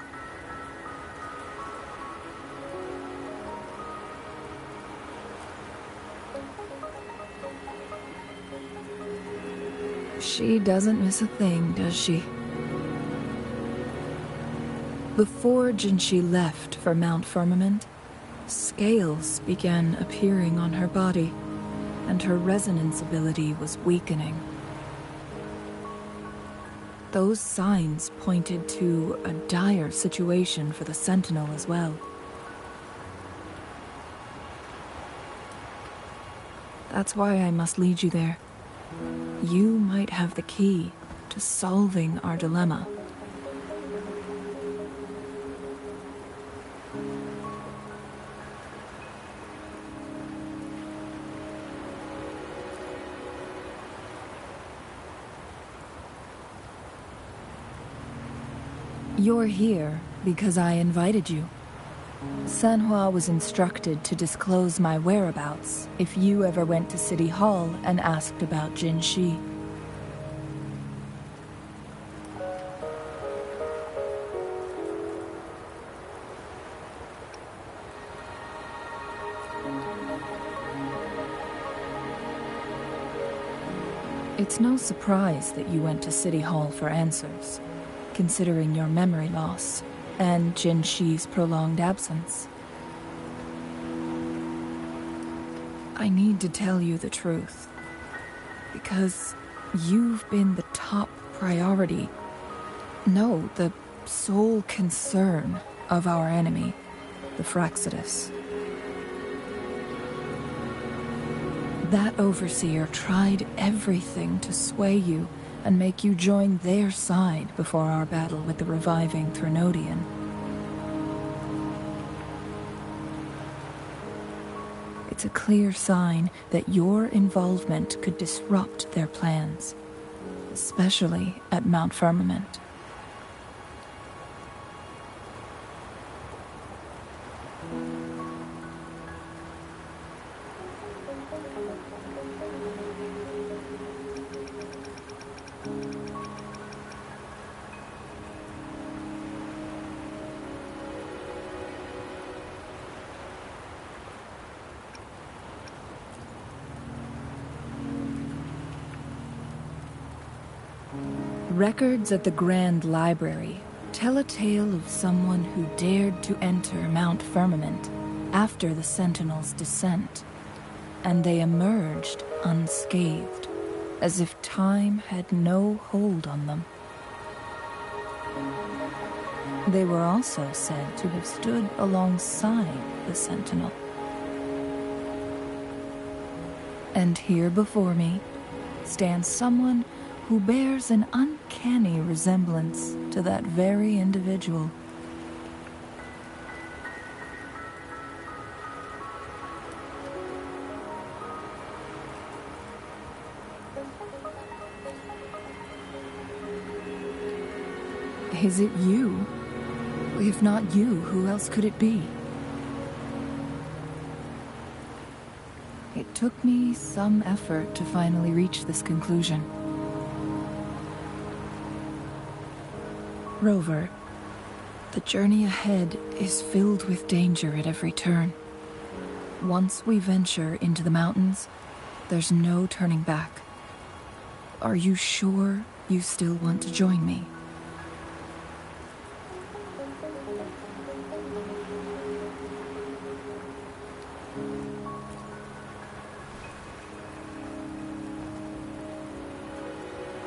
She doesn't miss a thing, does she? Before Jinshi left for Mount Firmament, scales began appearing on her body, and her resonance ability was weakening. Those signs pointed to a dire situation for the Sentinel as well. That's why I must lead you there. You might have the key to solving our dilemma. You're here because I invited you. Sanhua was instructed to disclose my whereabouts if you ever went to City Hall and asked about Jin Shi. It's no surprise that you went to City Hall for answers, considering your memory loss and Jin Shi's prolonged absence. I need to tell you the truth, because you've been the top priority, no, the sole concern of our enemy, the Fraxidus. That overseer tried everything to sway you and make you join their side before our battle with the reviving Threnodian. It's a clear sign that your involvement could disrupt their plans, especially at Mount Firmament. Records at the Grand Library tell a tale of someone who dared to enter Mount Firmament after the Sentinel's descent, and they emerged unscathed, as if time had no hold on them. They were also said to have stood alongside the Sentinel. And here before me stands someone who bears an uncanny resemblance to that very individual. Is it you? If not you, who else could it be? It took me some effort to finally reach this conclusion. Rover, the journey ahead is filled with danger at every turn. Once we venture into the mountains, there's no turning back. Are you sure you still want to join me?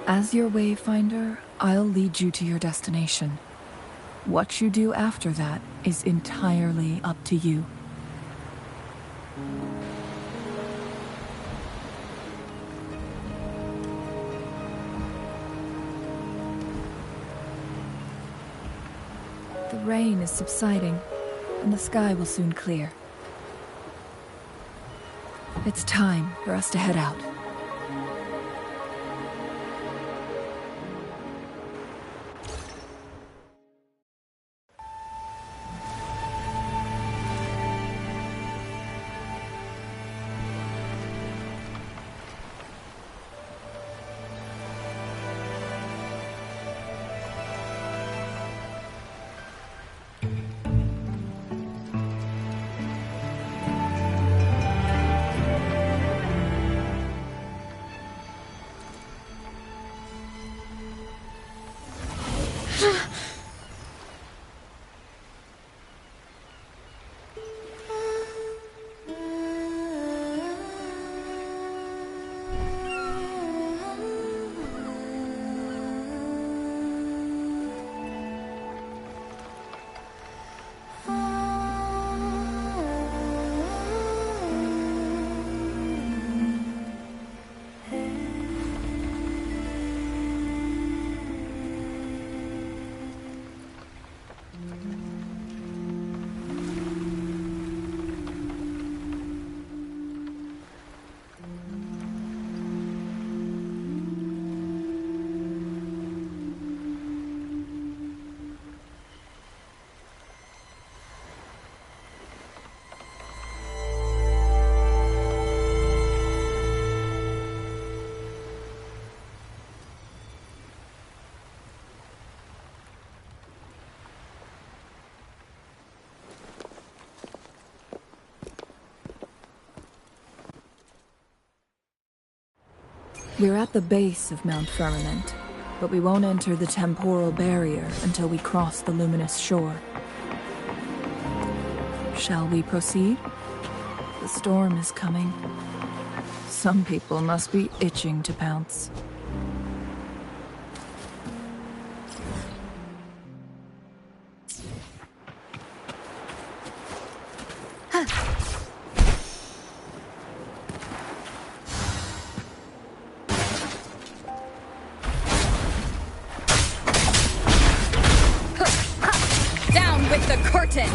As your wayfinder, I'll lead you to your destination. What you do after that is entirely up to you. The rain is subsiding, and the sky will soon clear. It's time for us to head out. We're at the base of Mount Firmament, but we won't enter the temporal barrier until we cross the luminous shore. Shall we proceed? The storm is coming. Some people must be itching to pounce. Down with the curtain!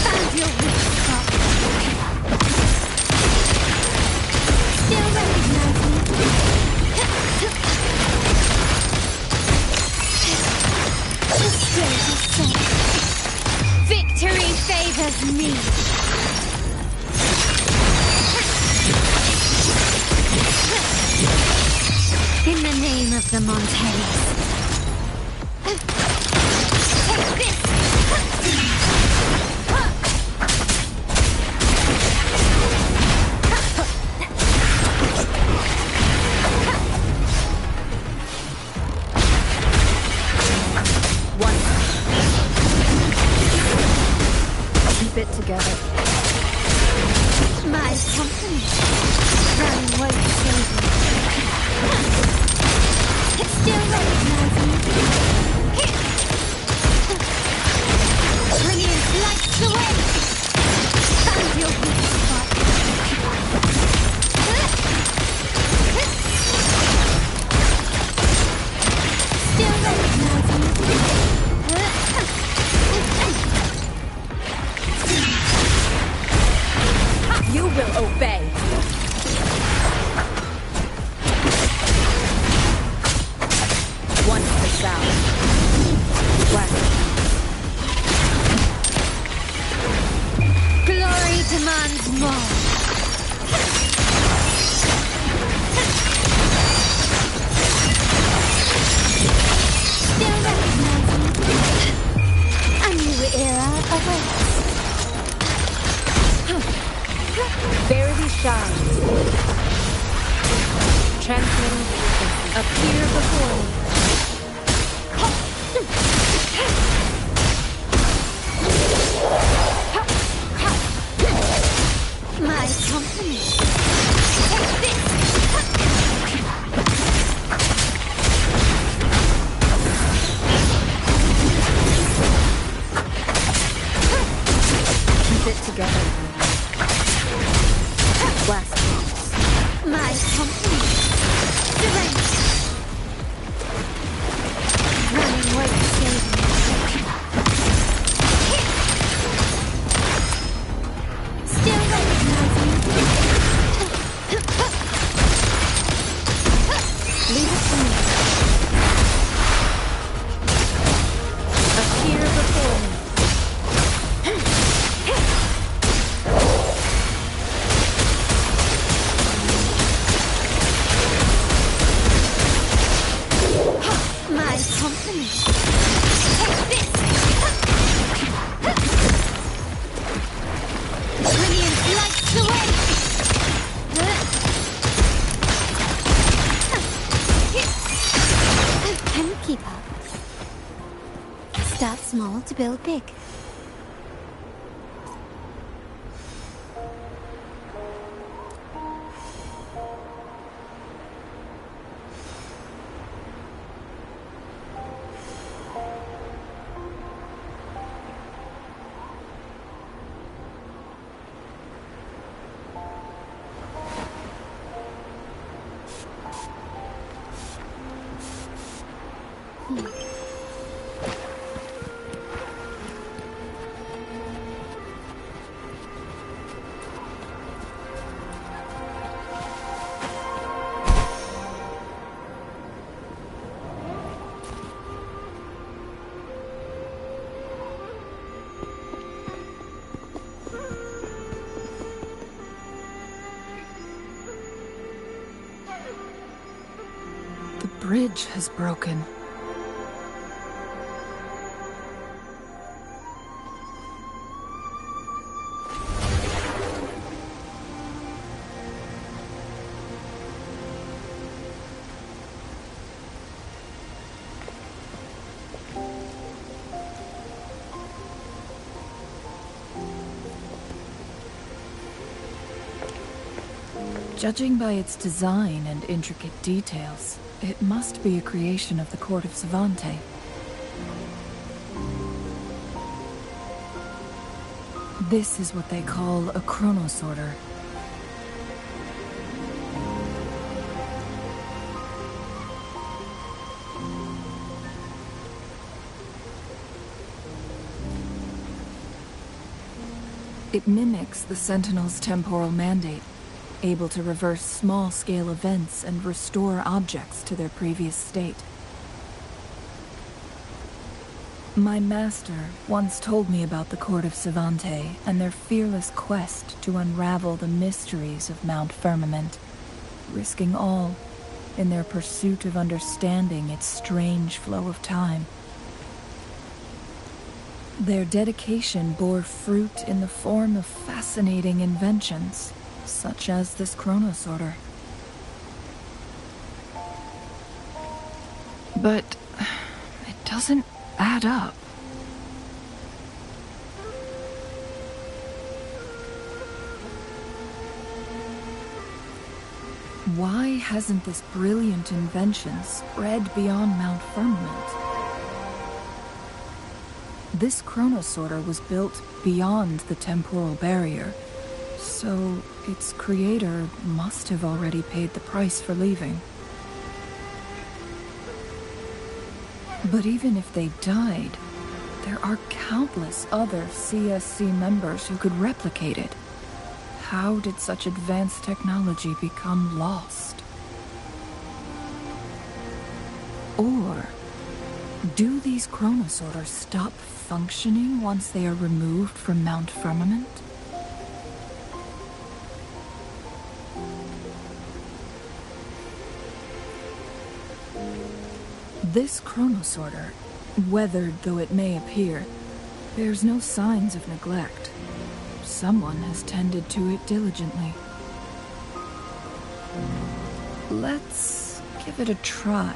Found your weak spot. Still recognize me? The stage is set. Victory favors me. In the name of the Montanes. Take this! Keep it together. My company. Running white saving. Still recognizing. Brilliant lights the way. Found your weak spot. Still recognizing. You will obey! One to the south. West. Glory demands more. Still recognizing. A new era awaits. Verity shines. Transmitting frequency. Appear before me. My company. Take this. Keep it together. Blast. My company. Surrender. Running white saving. small to build big. The bridge has broken. Judging by its design and intricate details, it must be a creation of the court of Savante. This is what they call a chronosorter. It mimics the Sentinel's temporal mandate, able to reverse small-scale events and restore objects to their previous state. My master once told me about the Court of Savante and their fearless quest to unravel the mysteries of Mount Firmament, risking all in their pursuit of understanding its strange flow of time. Their dedication bore fruit in the form of fascinating inventions, such as this chronosorter. But it doesn't add up. Why hasn't this brilliant invention spread beyond Mount Firmament? This chronosorter was built beyond the temporal barrier, so its creator must have already paid the price for leaving. But even if they died, there are countless other CSC members who could replicate it. How did such advanced technology become lost? Or do these chronosorters stop functioning once they are removed from Mount Firmament? This chronosorter, weathered though it may appear, bears no signs of neglect. Someone has tended to it diligently. Let's give it a try.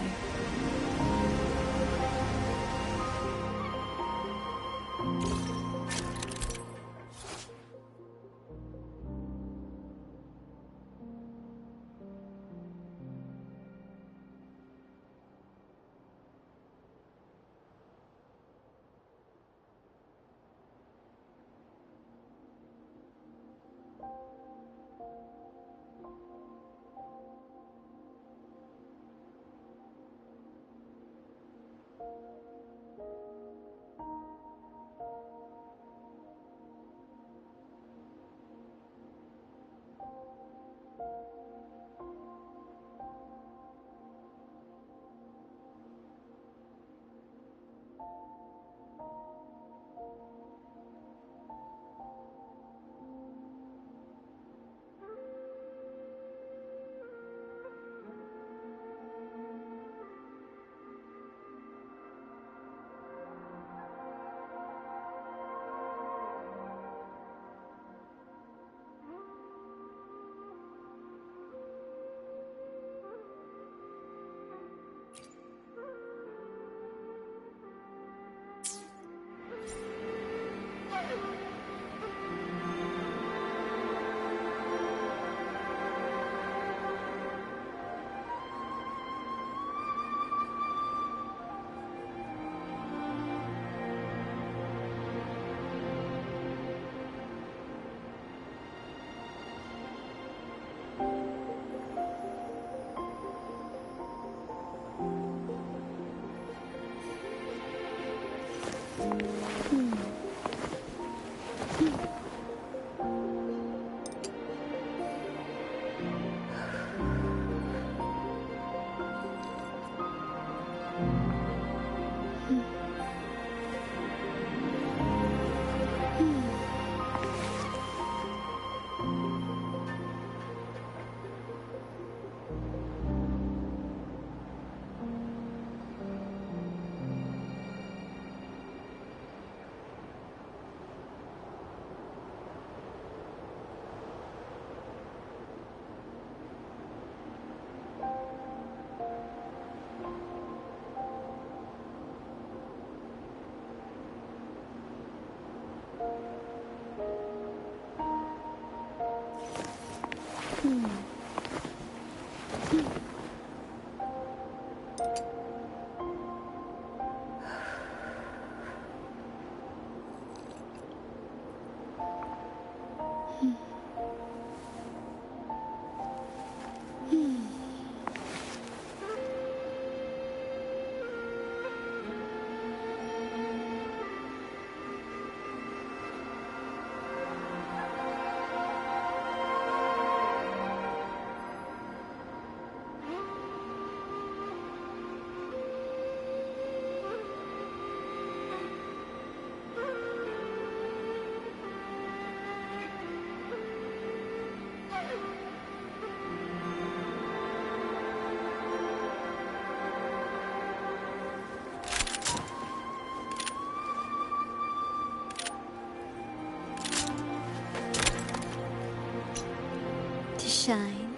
To shine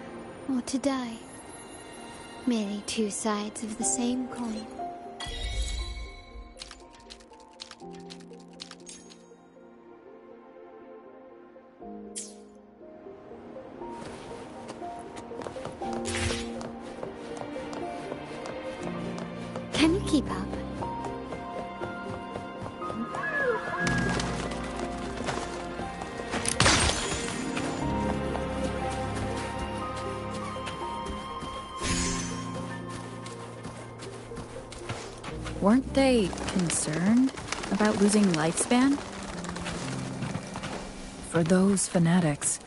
or to die. Merely two sides of the same coin. Can you keep up? Weren't they concerned about losing lifespan? For those fanatics,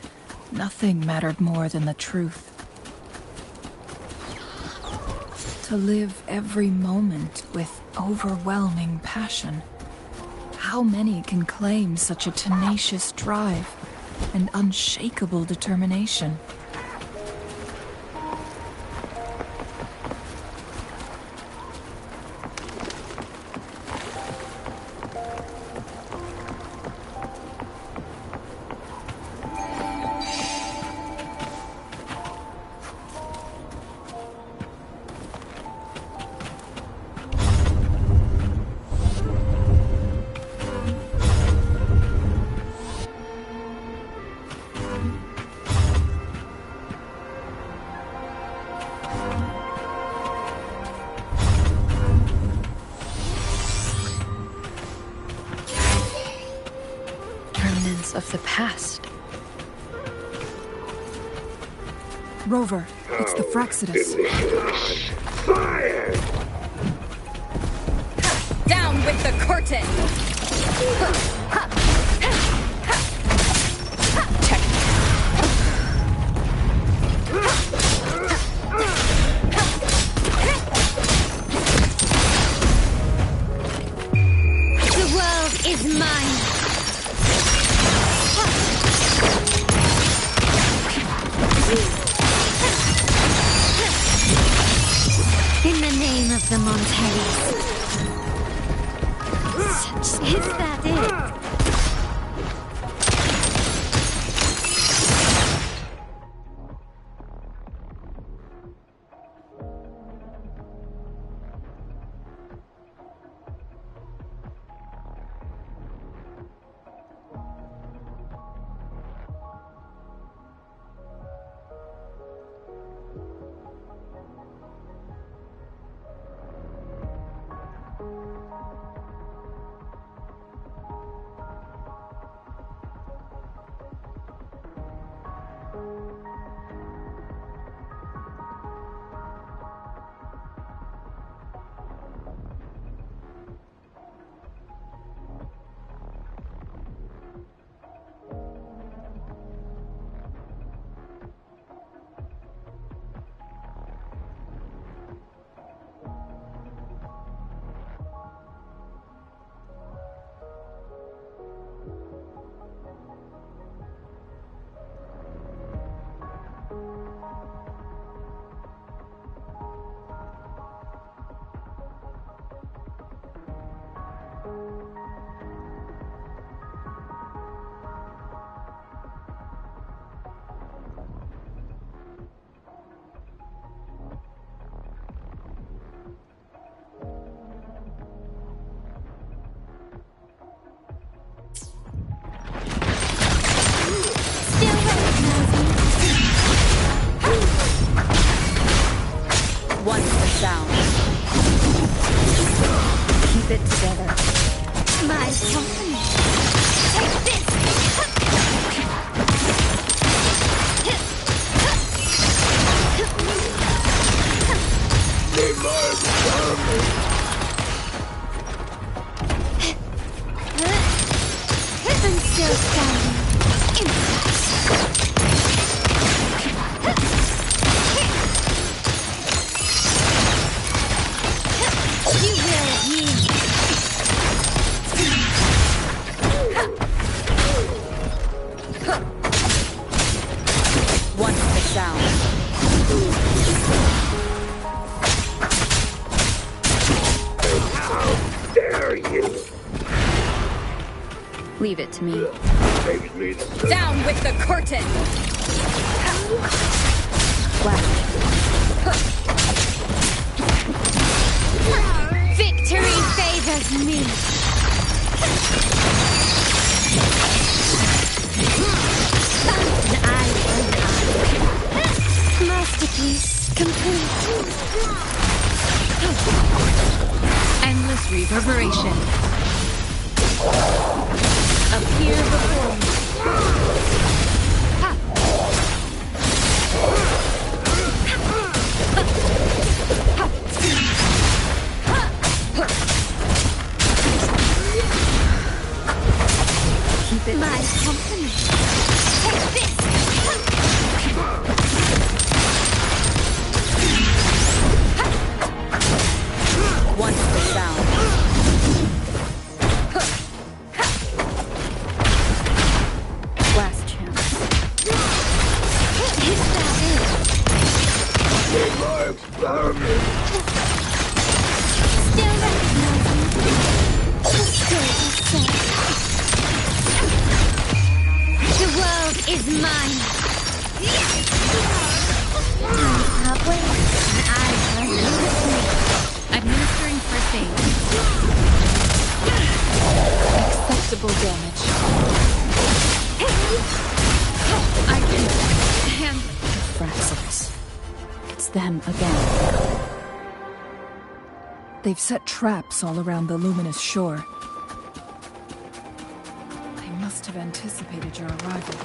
nothing mattered more than the truth. To live every moment with overwhelming passion. How many can claim such a tenacious drive and unshakable determination? Of the past. Rover, it's the Frexidus. Fire! Down with the curtain! The world is mine! In the name of the Monteris. Is that it? Keep it together. My company. Take this! I'm still standing. You will yield. Once the sound. How dare you? Leave it to me. Makes me sick. Down with the curtain! Victory favors me. Masterpiece complete. Endless reverberation. Appear before me. Keep it. My company. Take this. Once the sound. Last chance. Is that it? My experiment. Still recognizing. Still the same. The world is mine. Halfway. I Administering first aid. Acceptable damage. I can handle Fraxels. It's them again. They've set traps all around the luminous shore. They must have anticipated your arrival.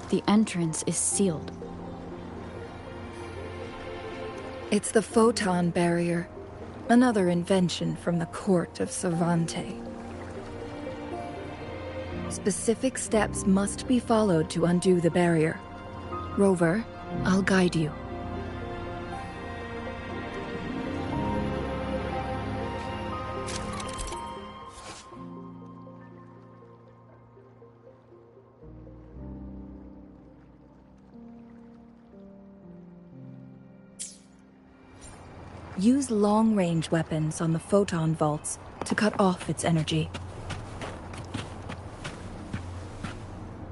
The entrance is sealed. It's the photon barrier, another invention from the court of Cervante. Specific steps must be followed to undo the barrier. Rover, I'll guide you. Use long-range weapons on the photon vaults to cut off its energy.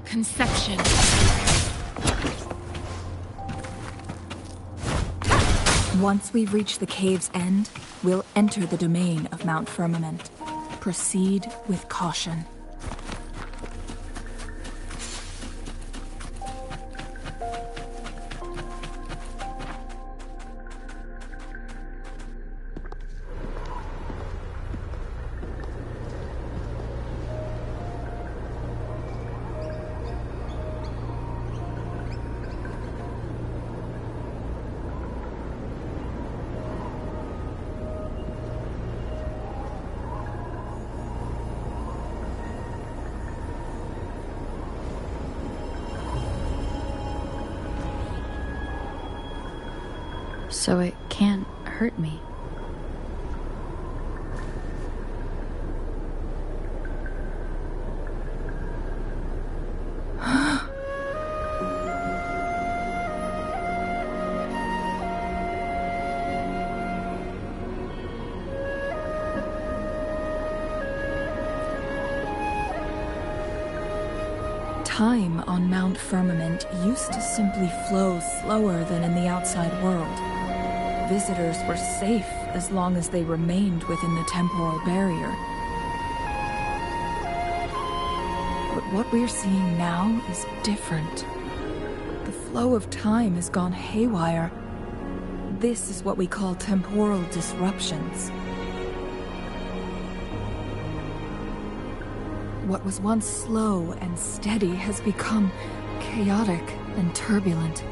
Conception. Once we reach the cave's end, we'll enter the domain of Mount Firmament. Proceed with caution. So it can't hurt me. Time on Mount Firmament used to simply flow slower than in the outside world. Visitors were safe as long as they remained within the temporal barrier. But what we're seeing now is different. The flow of time has gone haywire. This is what we call temporal disruptions. What was once slow and steady has become chaotic and turbulent.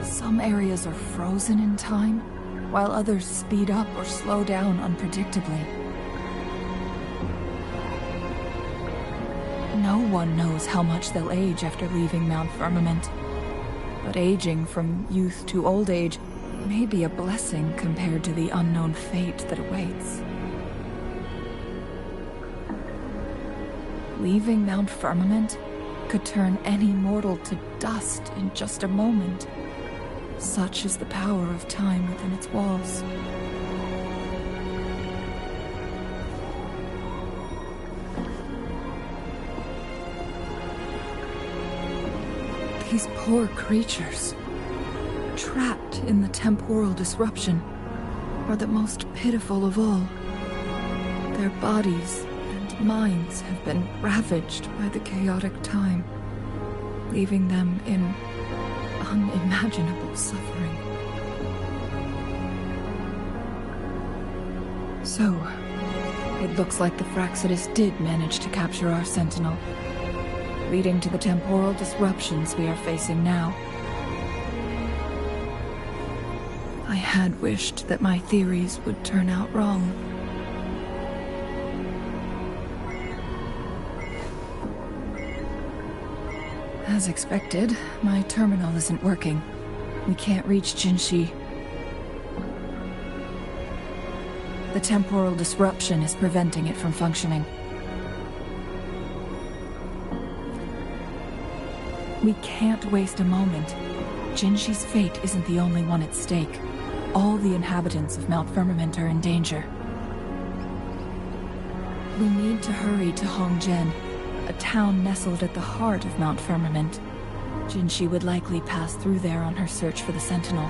Some areas are frozen in time, while others speed up or slow down unpredictably. No one knows how much they'll age after leaving Mount Firmament. But aging from youth to old age may be a blessing compared to the unknown fate that awaits. Leaving Mount Firmament could turn any mortal to dust in just a moment. Such is the power of time within its walls. These poor creatures, trapped in the temporal disruption, are the most pitiful of all. Their bodies and minds have been ravaged by the chaotic time, leaving them in unimaginable suffering. So, it looks like the Fraxidus did manage to capture our Sentinel, leading to the temporal disruptions we are facing now. I had wished that my theories would turn out wrong. As expected, my terminal isn't working. We can't reach Jinshi. The temporal disruption is preventing it from functioning. We can't waste a moment. Jinshi's fate isn't the only one at stake. All the inhabitants of Mount Firmament are in danger. We need to hurry to Hongjian, a town nestled at the heart of Mount Firmament. Jinshi would likely pass through there on her search for the Sentinel.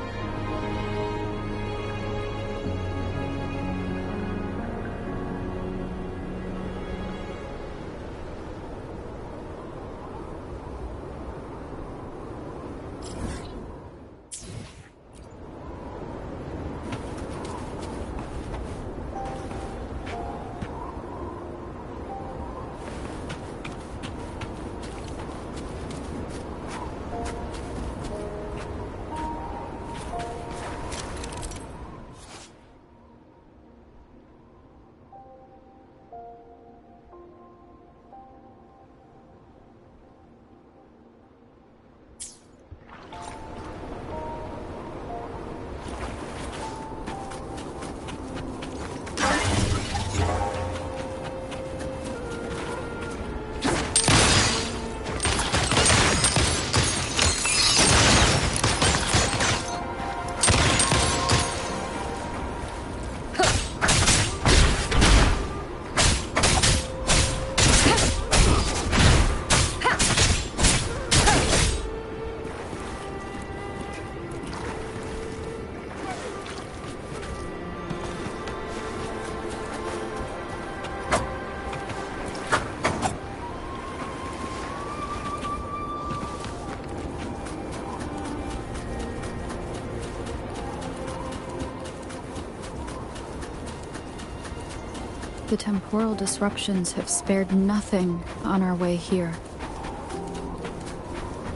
The temporal disruptions have spared nothing on our way here.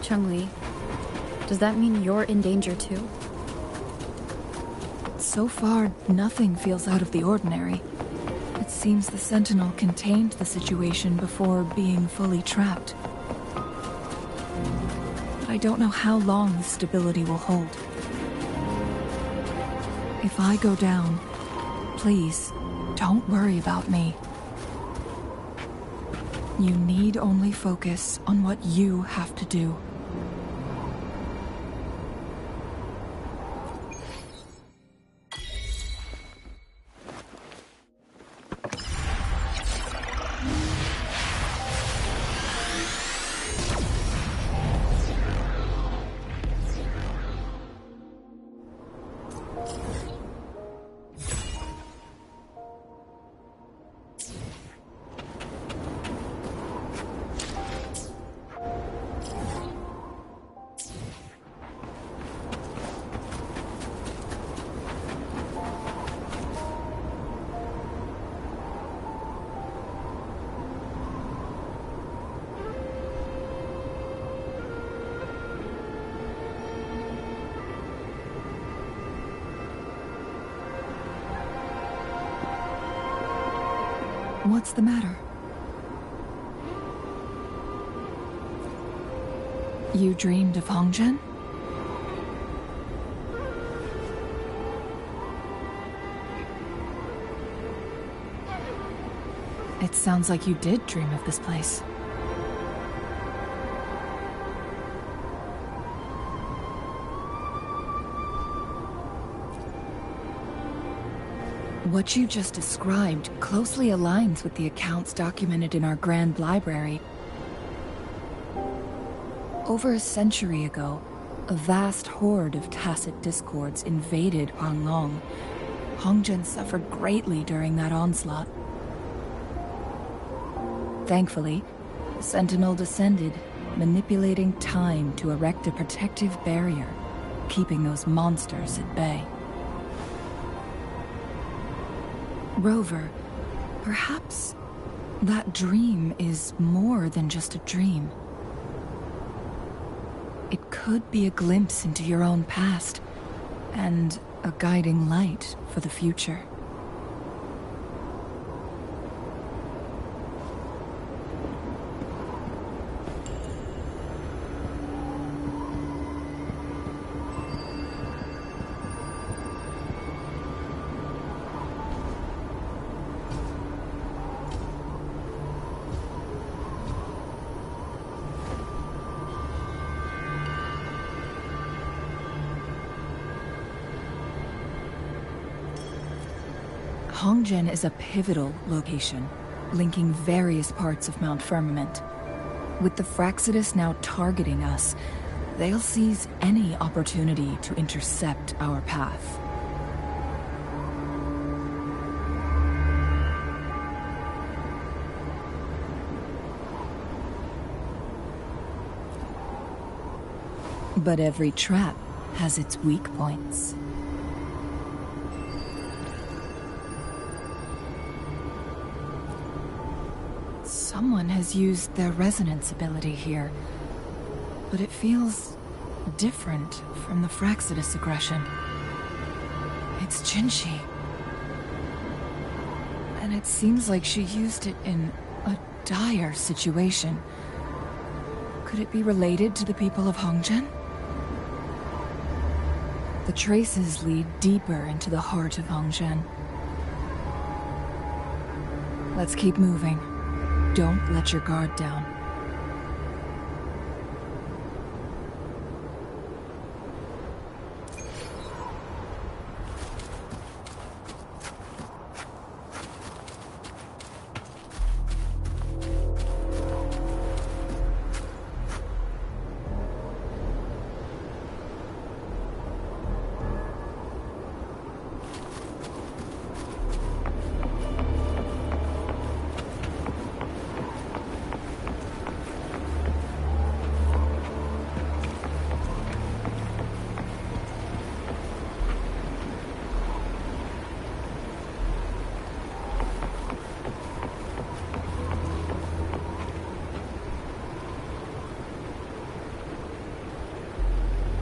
Chungli, does that mean you're in danger too? So far, nothing feels out of the ordinary. It seems the Sentinel contained the situation before being fully trapped. But I don't know how long this stability will hold. If I go down, please, don't worry about me. You need only focus on what you have to do. What's the matter? You dreamed of Hongzhen? It sounds like you did dream of this place. What you just described closely aligns with the accounts documented in our Grand Library. Over a century ago, a vast horde of tacit discords invaded Huanglong. Hongzhen suffered greatly during that onslaught. Thankfully, the Sentinel descended, manipulating time to erect a protective barrier, keeping those monsters at bay. Rover, perhaps that dream is more than just a dream. It could be a glimpse into your own past, and a guiding light for the future. Hongzhen is a pivotal location, linking various parts of Mount Firmament. With the Fraxidus now targeting us, they'll seize any opportunity to intercept our path. But every trap has its weak points. Someone has used their resonance ability here, but it feels different from the Fraxidus aggression. It's Jinshi. And it seems like she used it in a dire situation. Could it be related to the people of Hongzhen? The traces lead deeper into the heart of Hongzhen. Let's keep moving. Don't let your guard down.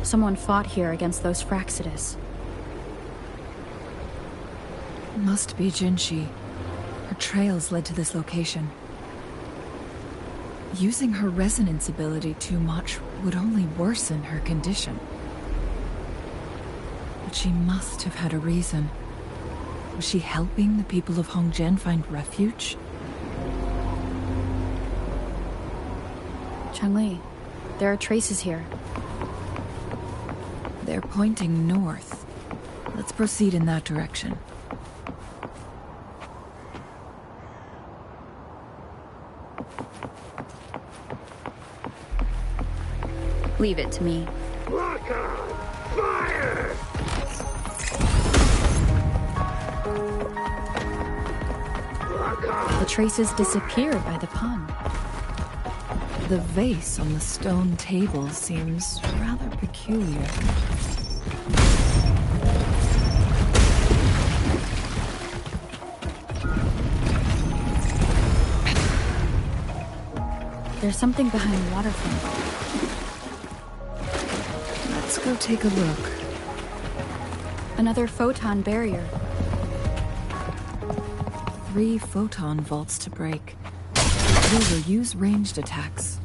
Someone fought here against those Fraxidus. Must be Jinshi. Her trails led to this location. Using her resonance ability too much would only worsen her condition. But she must have had a reason. Was she helping the people of Hongzhen find refuge? Changli, there are traces here. They're pointing north. Let's proceed in that direction. Leave it to me. Lock on! Fire! Lock on! The traces disappeared by the pond. The vase on the stone table seems rather peculiar. There's something behind the waterfront. Let's go take a look. Another photon barrier. 3 photon vaults to break. Rover, use ranged attacks.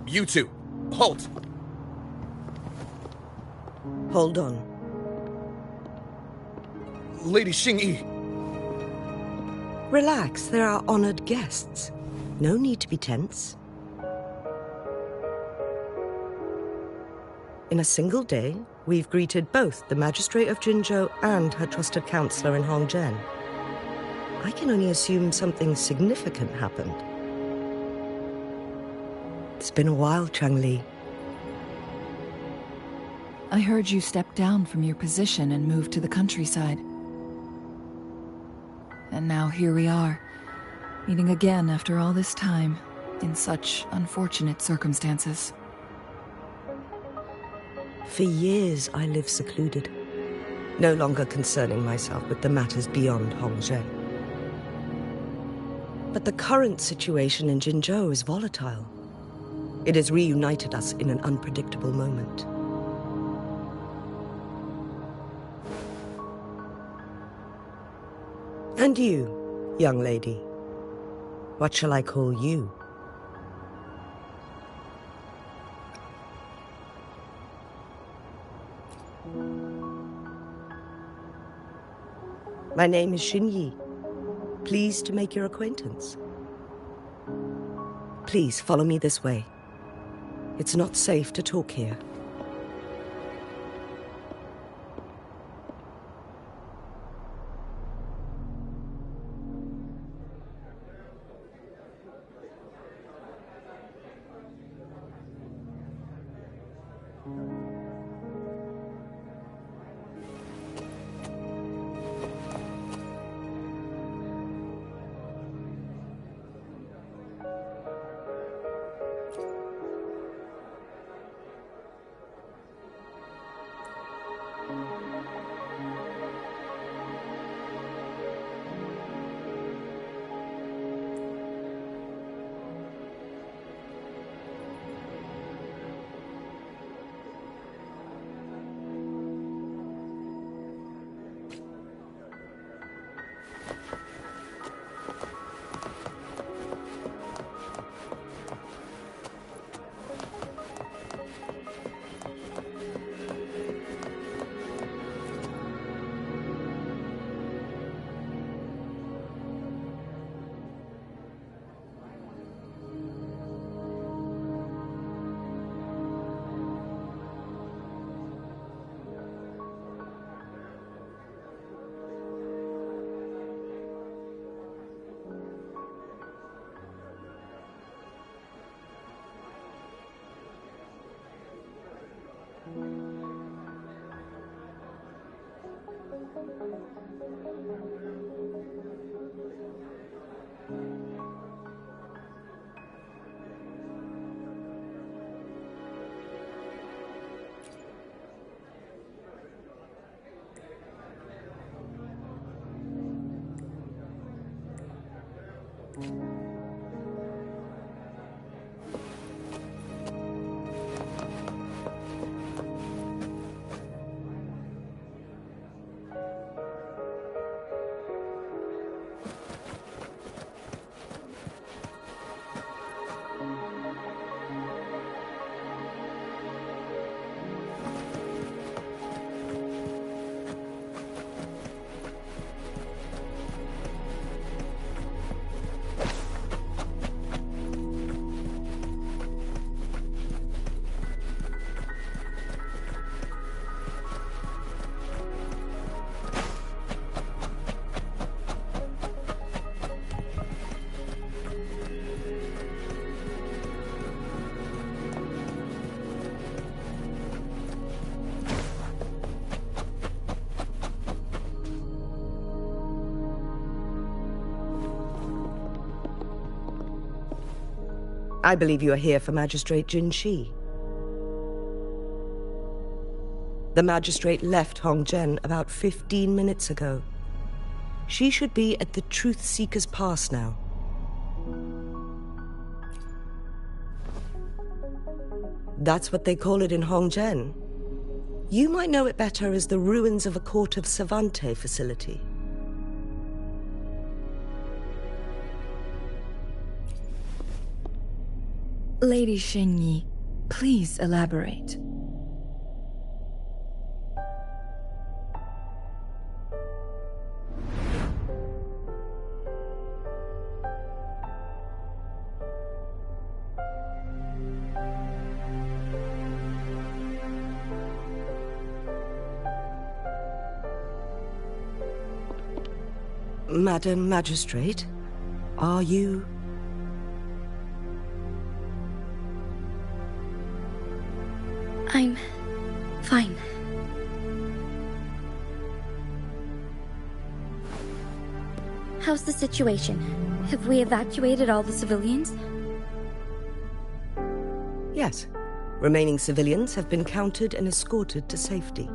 You two, halt! Hold on. Lady Xingyi. Relax, they're our honored guests. No need to be tense. In a single day, we've greeted both the Magistrate of Jinzhou and her trusted counselor in Hongzhen. I can only assume something significant happened. It's been a while, Changli. I heard you stepped down from your position and moved to the countryside. And now here we are, meeting again after all this time, in such unfortunate circumstances. For years, I lived secluded, no longer concerning myself with the matters beyond Hongzhen. But the current situation in Jinzhou is volatile. It has reunited us in an unpredictable moment. And you, young lady, what shall I call you? My name is Xinyi. Pleased to make your acquaintance. Please follow me this way. It's not safe to talk here. I believe you are here for Magistrate Jin Shi. The Magistrate left Hongzhen about 15 minutes ago. She should be at the Truth Seeker's Pass now. That's what they call it in Hongzhen. You might know it better as the ruins of a Court of Savante facility. Lady Xingyi, please elaborate. Madam Magistrate, are you... I'm fine. How's the situation? Have we evacuated all the civilians? Yes. Remaining civilians have been counted and escorted to safety.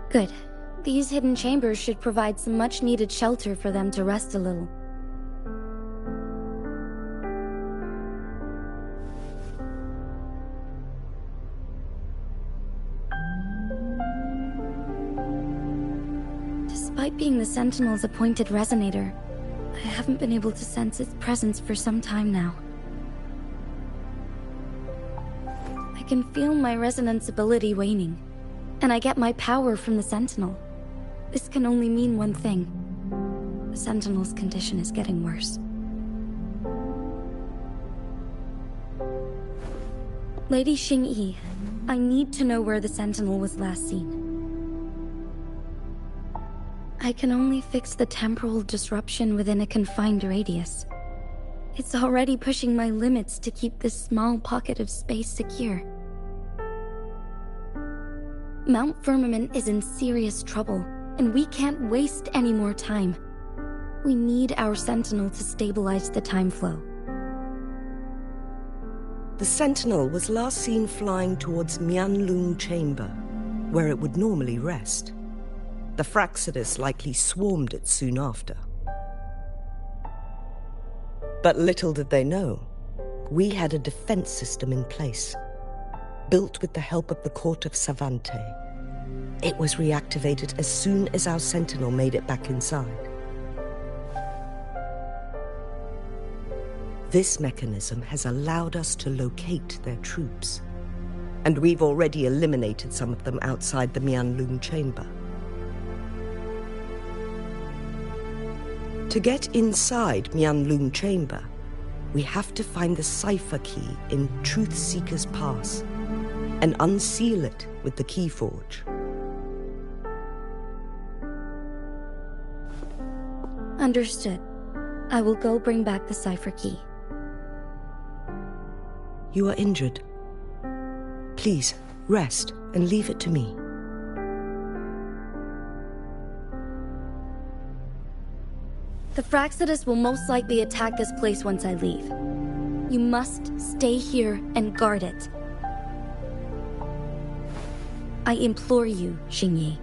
Good. These hidden chambers should provide some much-needed shelter for them to rest a little. Despite being the Sentinel's appointed resonator, I haven't been able to sense its presence for some time now. I can feel my resonance ability waning, and I get my power from the Sentinel. This can only mean one thing. The Sentinel's condition is getting worse. Lady Xingyi, I need to know where the Sentinel was last seen. I can only fix the temporal disruption within a confined radius. It's already pushing my limits to keep this small pocket of space secure. Mount Firmament is in serious trouble, and we can't waste any more time. We need our Sentinel to stabilize the time flow. The Sentinel was last seen flying towards Mianlung Chamber, where it would normally rest. The Fraxidus likely swarmed it soon after. But little did they know, we had a defense system in place, built with the help of the Court of Savante. It was reactivated as soon as our Sentinel made it back inside. This mechanism has allowed us to locate their troops, and we've already eliminated some of them outside the Mianlung Chamber. To get inside Mianlung Chamber, we have to find the cipher key in Truth Seeker's Pass and unseal it with the Keyforge. Understood. I will go bring back the cipher key. You are injured. Please, rest and leave it to me. The Fraxidus will most likely attack this place once I leave. You must stay here and guard it. I implore you, Xingyi.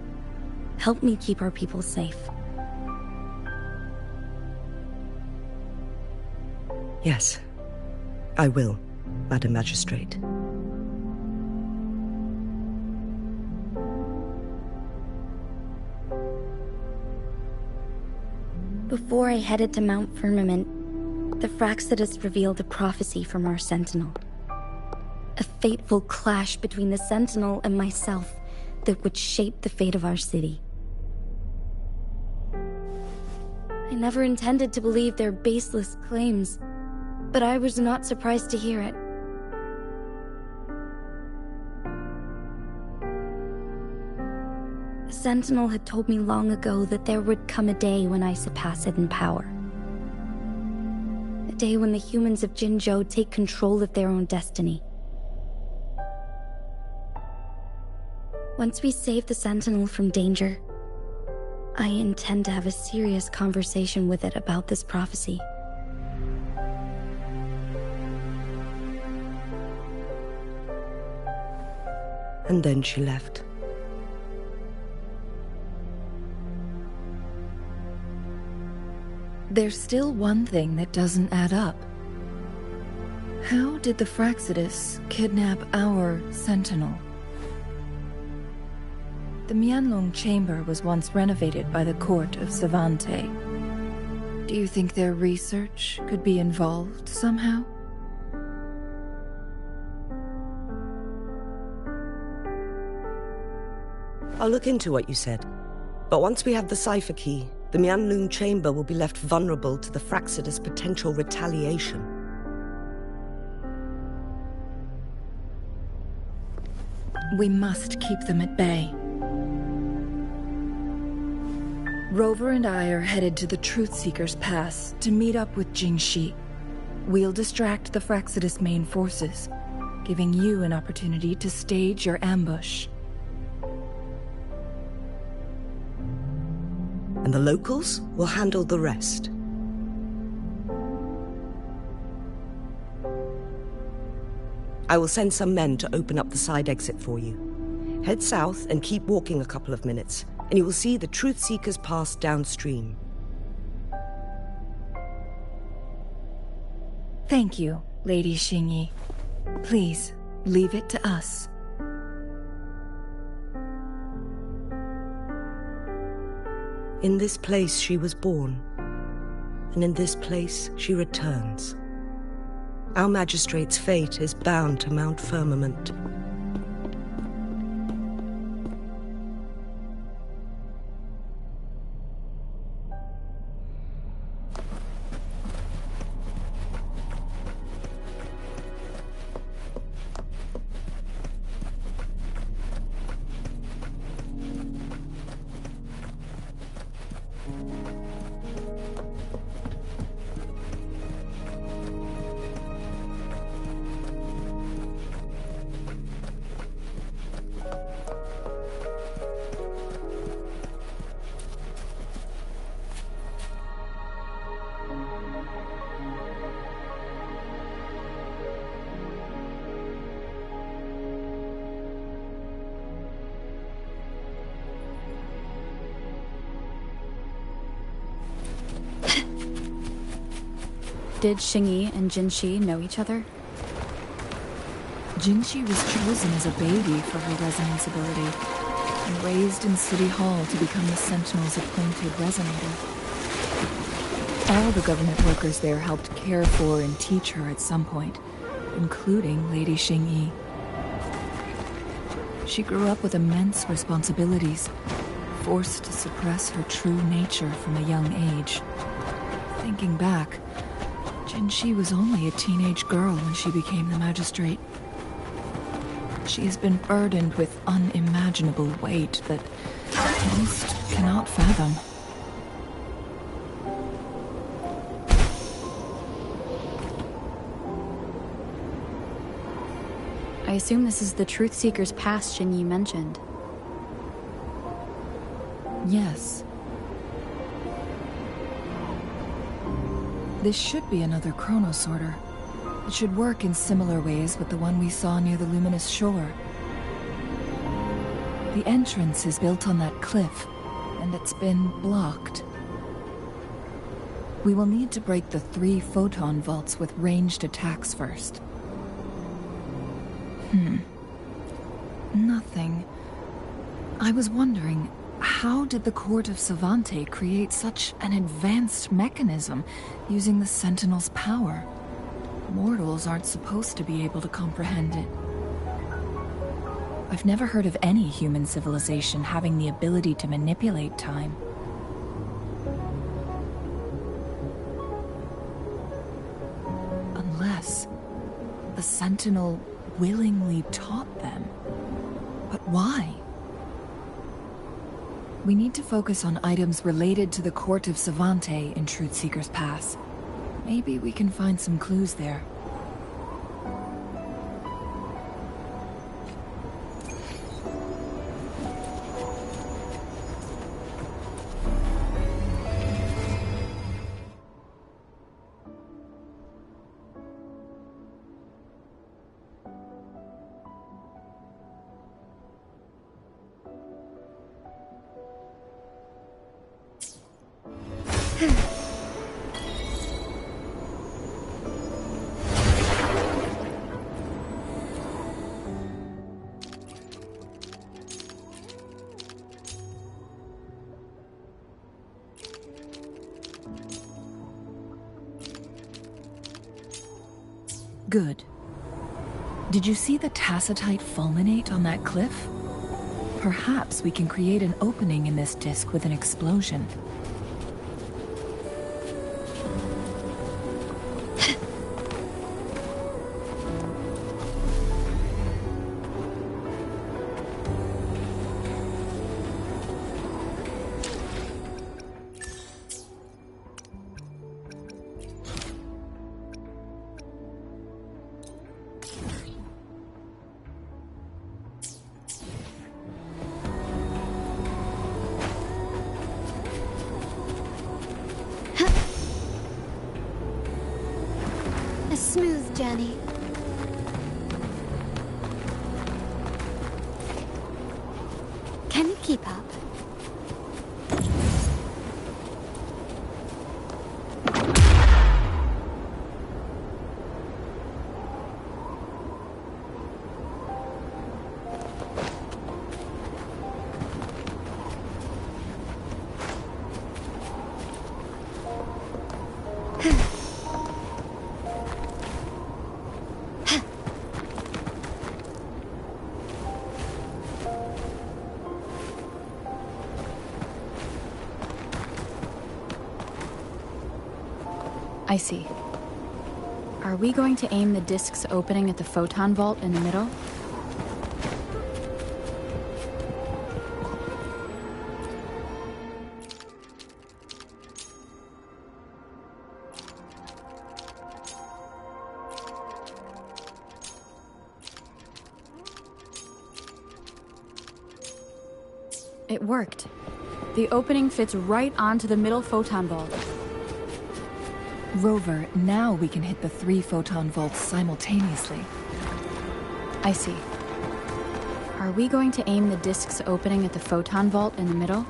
Help me keep our people safe. Yes, I will, Madam Magistrate. Before I headed to Mount Firmament, the Fraxidus revealed a prophecy from our Sentinel. A fateful clash between the Sentinel and myself that would shape the fate of our city. I never intended to believe their baseless claims, but I was not surprised to hear it. The Sentinel had told me long ago that there would come a day when I surpass it in power. A day when the humans of Jinzhou take control of their own destiny. Once we save the Sentinel from danger, I intend to have a serious conversation with it about this prophecy. And then she left. There's still one thing that doesn't add up. How did the Fraxidus kidnap our Sentinel? The Mianlong Chamber was once renovated by the court of Savante. Do you think their research could be involved somehow? I'll look into what you said. But once we have the cipher key, the Mianlong Chamber will be left vulnerable to the Fraxidus' potential retaliation. We must keep them at bay. Rover and I are headed to the Truthseeker's Pass to meet up with Jingxi. We'll distract the Fraxidus' main forces, giving you an opportunity to stage your ambush. And the locals will handle the rest. I will send some men to open up the side exit for you. Head south and keep walking a couple of minutes, and you will see the Truthseeker's Pass downstream. Thank you, Lady Xingyi. Please, leave it to us. In this place she was born, and in this place she returns. Our magistrate's fate is bound to Mount Firmament. Did Xingyi and Jinxi know each other? Jinxi was chosen as a baby for her resonance ability, and raised in City Hall to become the Sentinel's appointed resonator. All the government workers there helped care for and teach her at some point, including Lady Xingyi. She grew up with immense responsibilities, forced to suppress her true nature from a young age. Thinking back, Jinxi was only a teenage girl when she became the magistrate. She has been burdened with unimaginable weight that most cannot fathom. I assume this is the Truthseeker's Pass Xingyi mentioned. Yes. This should be another chronosorter. It should work in similar ways with the one we saw near the luminous shore. The entrance is built on that cliff, and it's been blocked. We will need to break the 3 photon vaults with ranged attacks first. Nothing. I was wondering, how did the Court of Savante create such an advanced mechanism using the Sentinel's power? Mortals aren't supposed to be able to comprehend it. I've never heard of any human civilization having the ability to manipulate time. Unless the Sentinel willingly taught them. But why? We need to focus on items related to the Court of Savante in Truthseeker's Pass. Maybe we can find some clues there. Good. Did you see the tacitite fulminate on that cliff? Perhaps we can create an opening in this disk with an explosion. A smooth journey. Can you keep up? I see. Are we going to aim the disk's opening at the photon vault in the middle? It worked. The opening fits right onto the middle photon vault. Rover, now we can hit the 3 photon vaults simultaneously. I see. Are we going to aim the disk's opening at the photon vault in the middle?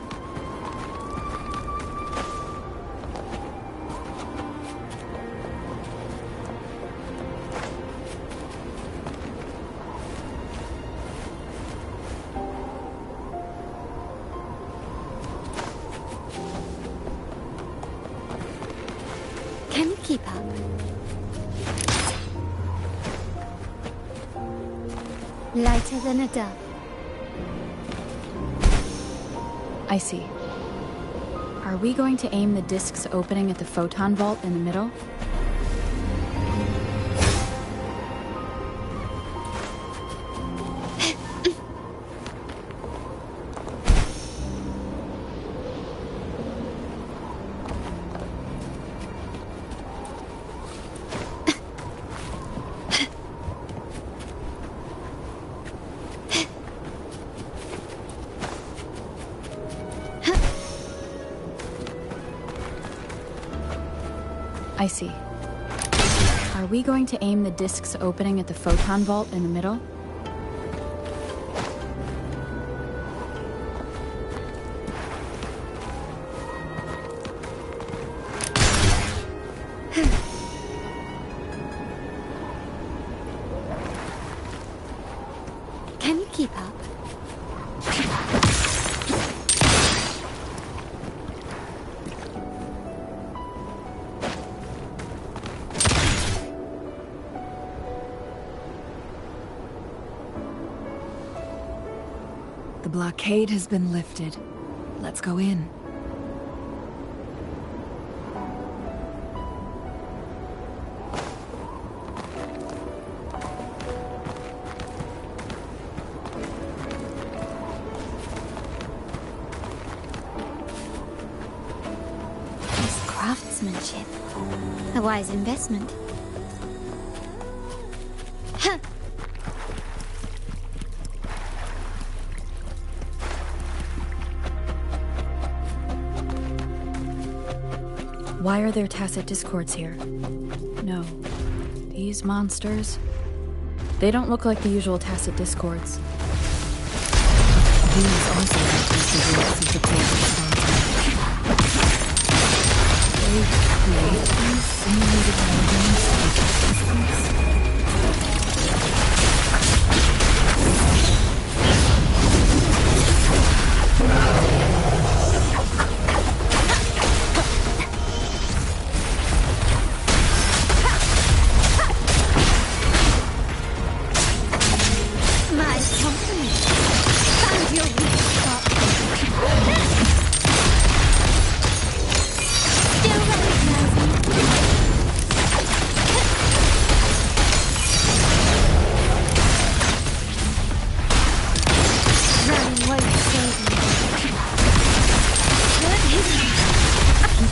Can you keep up? Lighter than a dove. I see. Are we going to aim the disk's opening at the photon vault in the middle? I see. Are we going to aim the disk's opening at the photon vault in the middle? Can you keep up? The blockade has been lifted. Let's go in. Nice craftsmanship. A wise investment. Huh. Why are there tacit discords here? No. These monsters... They don't look like the usual tacit discords. These also replace the roots of the places. They create these simulated organs of existence.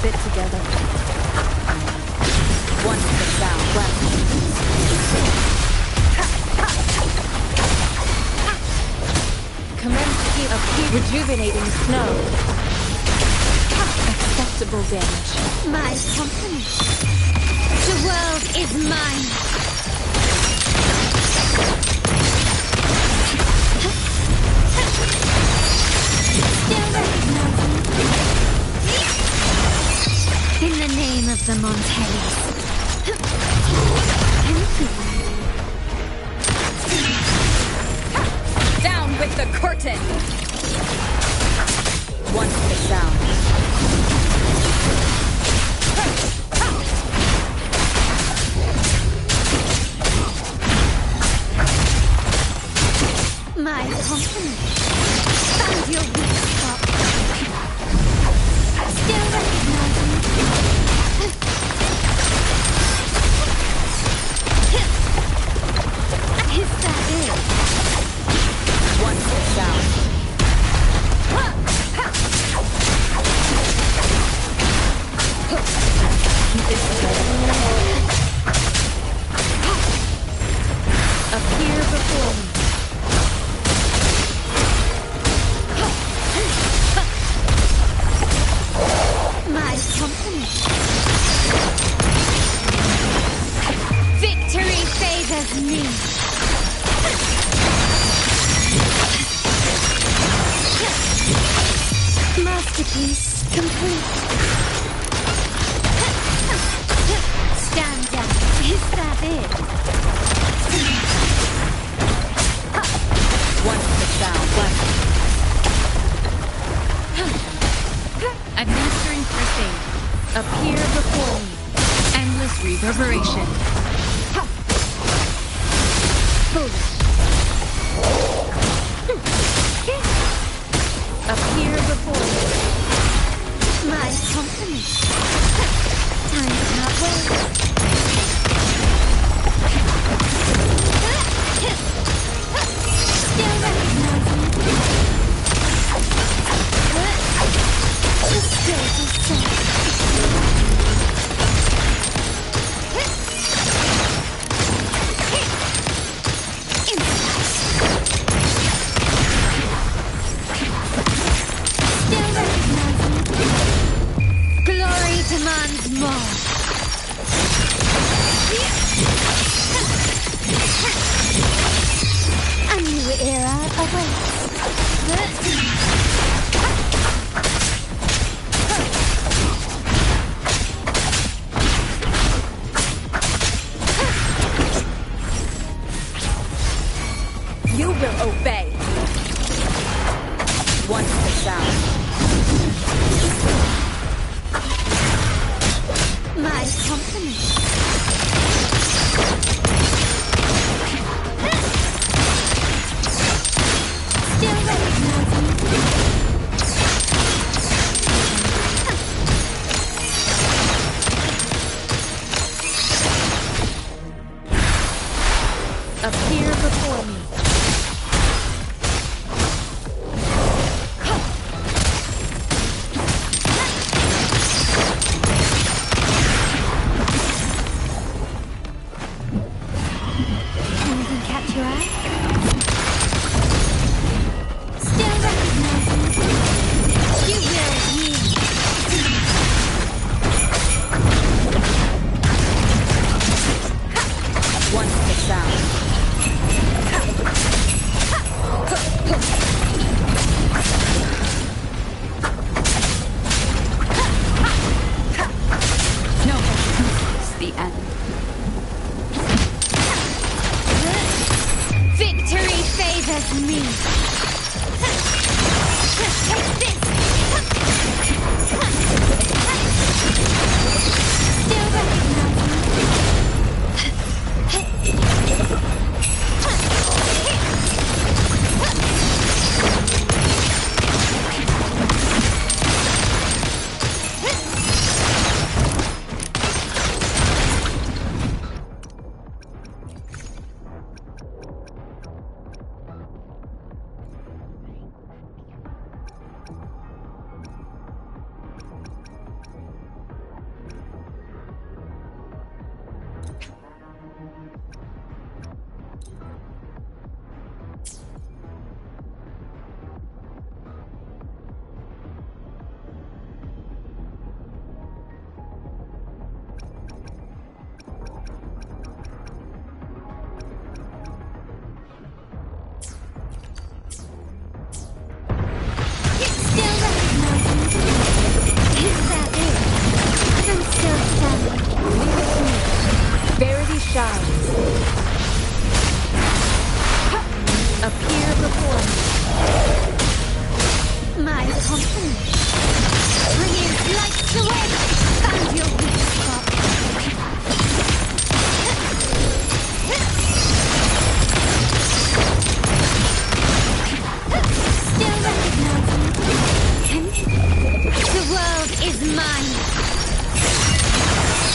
fit together. Wonderful sound. Commence heat of heat rejuvenating snow. Acceptable damage. My company. The world is mine. Still recognizing. In the name of the Montellis. Thank you. Down with the curtain! Wonderful sound. My company. Found your weak spot. Still recognizing. Is that it? Wonderful sound. Appear before me. My company. Victory favors me. Masterpiece complete. Stand down. Is that it? Wonderful sound. Administering first aid. Appear before me. Endless reverberation. Foolish. Appear before me. My company. Time cannot wait. Still recognizing. Just stay to say. Still recognizing.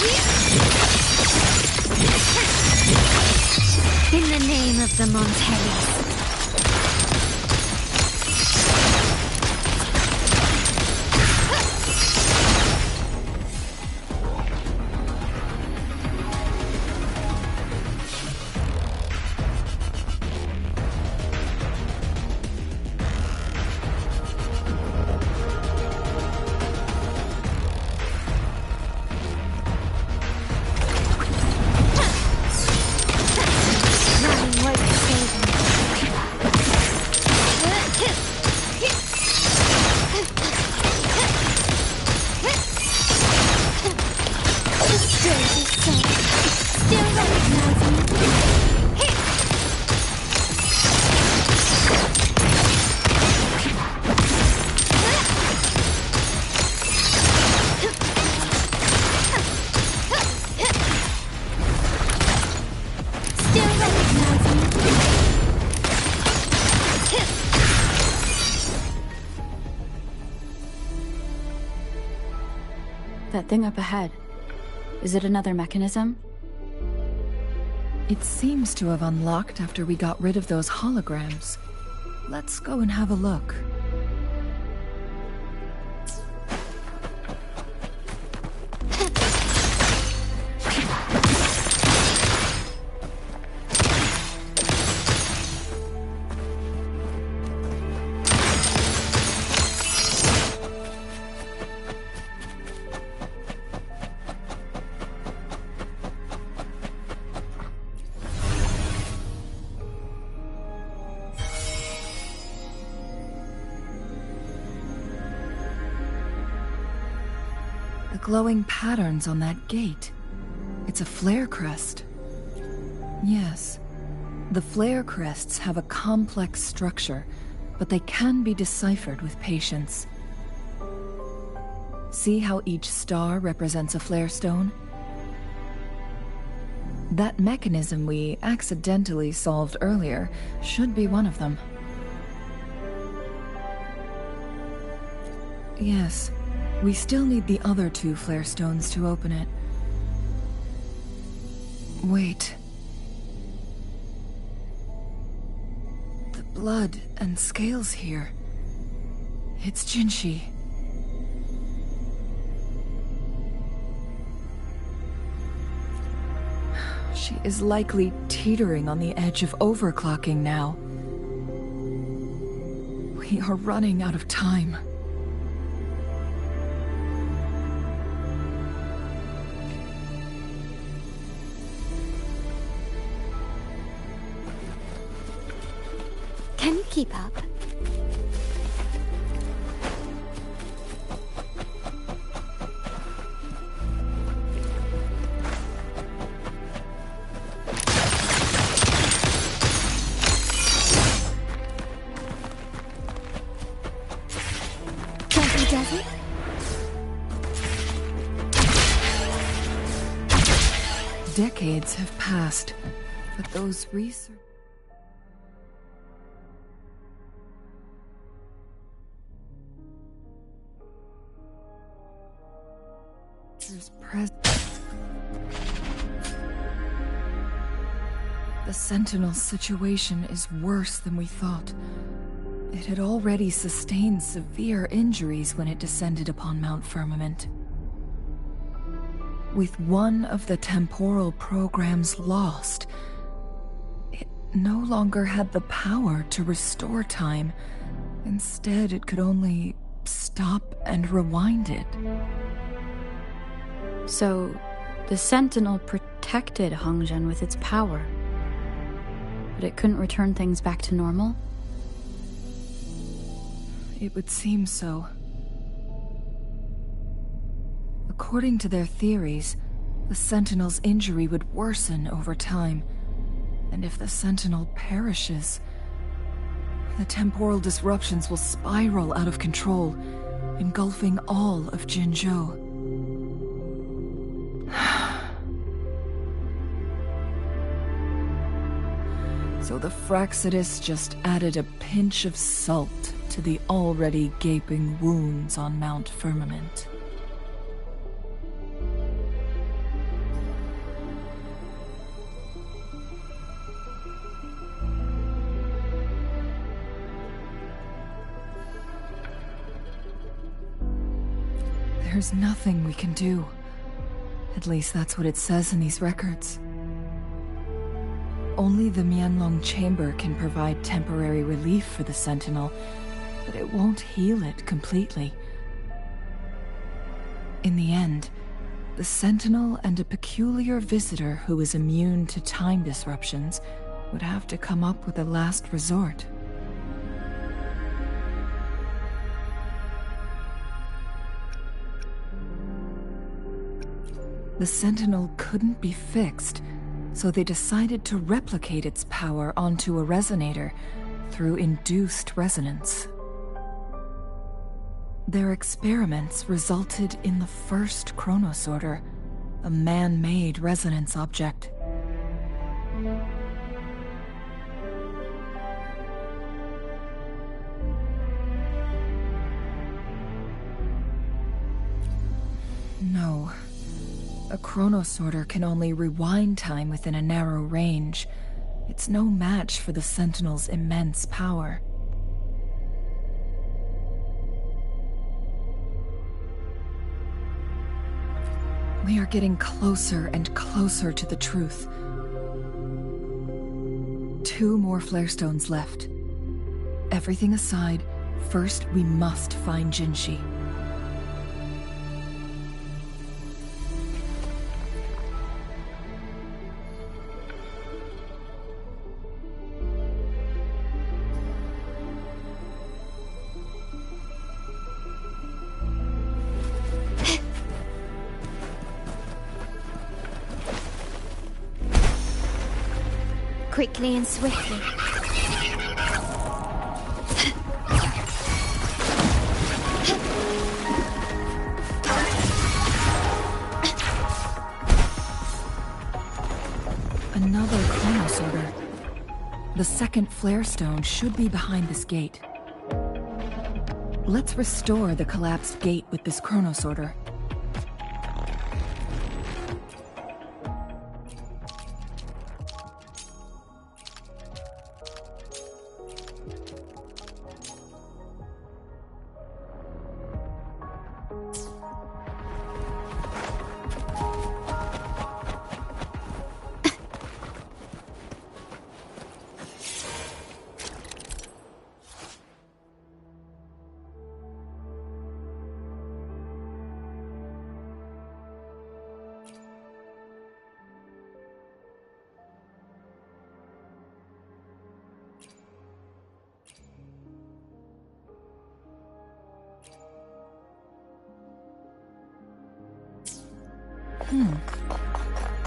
In the name of the Montelis. That thing up ahead. Is it another mechanism? It seems to have unlocked after we got rid of those holograms. Let's go and have a look. Glowing patterns on that gate. It's a flare crest. Yes, the flare crests have a complex structure, but they can be deciphered with patience. See how each star represents a flare stone? That mechanism we accidentally solved earlier should be one of them. Yes. We still need the other 2 flare stones to open it. Wait. The blood and scales here. It's Jinshi. She is likely teetering on the edge of overclocking now. We are running out of time. Can you keep up? Gently does it? Decades have passed, but those research... The Sentinel's situation is worse than we thought. It had already sustained severe injuries when it descended upon Mount Firmament. With one of the temporal programs lost, it no longer had the power to restore time. Instead, it could only stop and rewind it. So, the Sentinel protected Hongzhen with its power. But it couldn't return things back to normal? It would seem so. According to their theories, the Sentinel's injury would worsen over time. And if the Sentinel perishes, the temporal disruptions will spiral out of control, engulfing all of Jinzhou. So the Fraxidus just added a pinch of salt to the already gaping wounds on Mount Firmament. There's nothing we can do. At least that's what it says in these records. Only the Mianlong Chamber can provide temporary relief for the Sentinel, but it won't heal it completely. In the end, the Sentinel and a peculiar visitor who is immune to time disruptions would have to come up with a last resort. The Sentinel couldn't be fixed, so they decided to replicate its power onto a resonator through induced resonance. Their experiments resulted in the first chronosorter, a man-made resonance object. No. A chronosorter can only rewind time within a narrow range. It's no match for the Sentinel's immense power. We are getting closer and closer to the truth. 2 more flare stones left. Everything aside, first we must find Jinshi. Quickly and swiftly. Another chronosorter. The second flare stone should be behind this gate. Let's restore the collapsed gate with this chronosorter.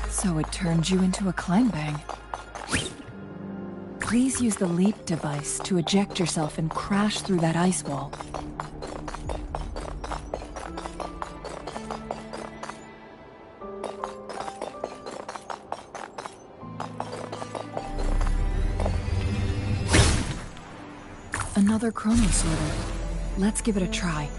So it turned you into a Kleinbang. Please use the leap device to eject yourself and crash through that ice wall. Another chronosorter. Let's give it a try.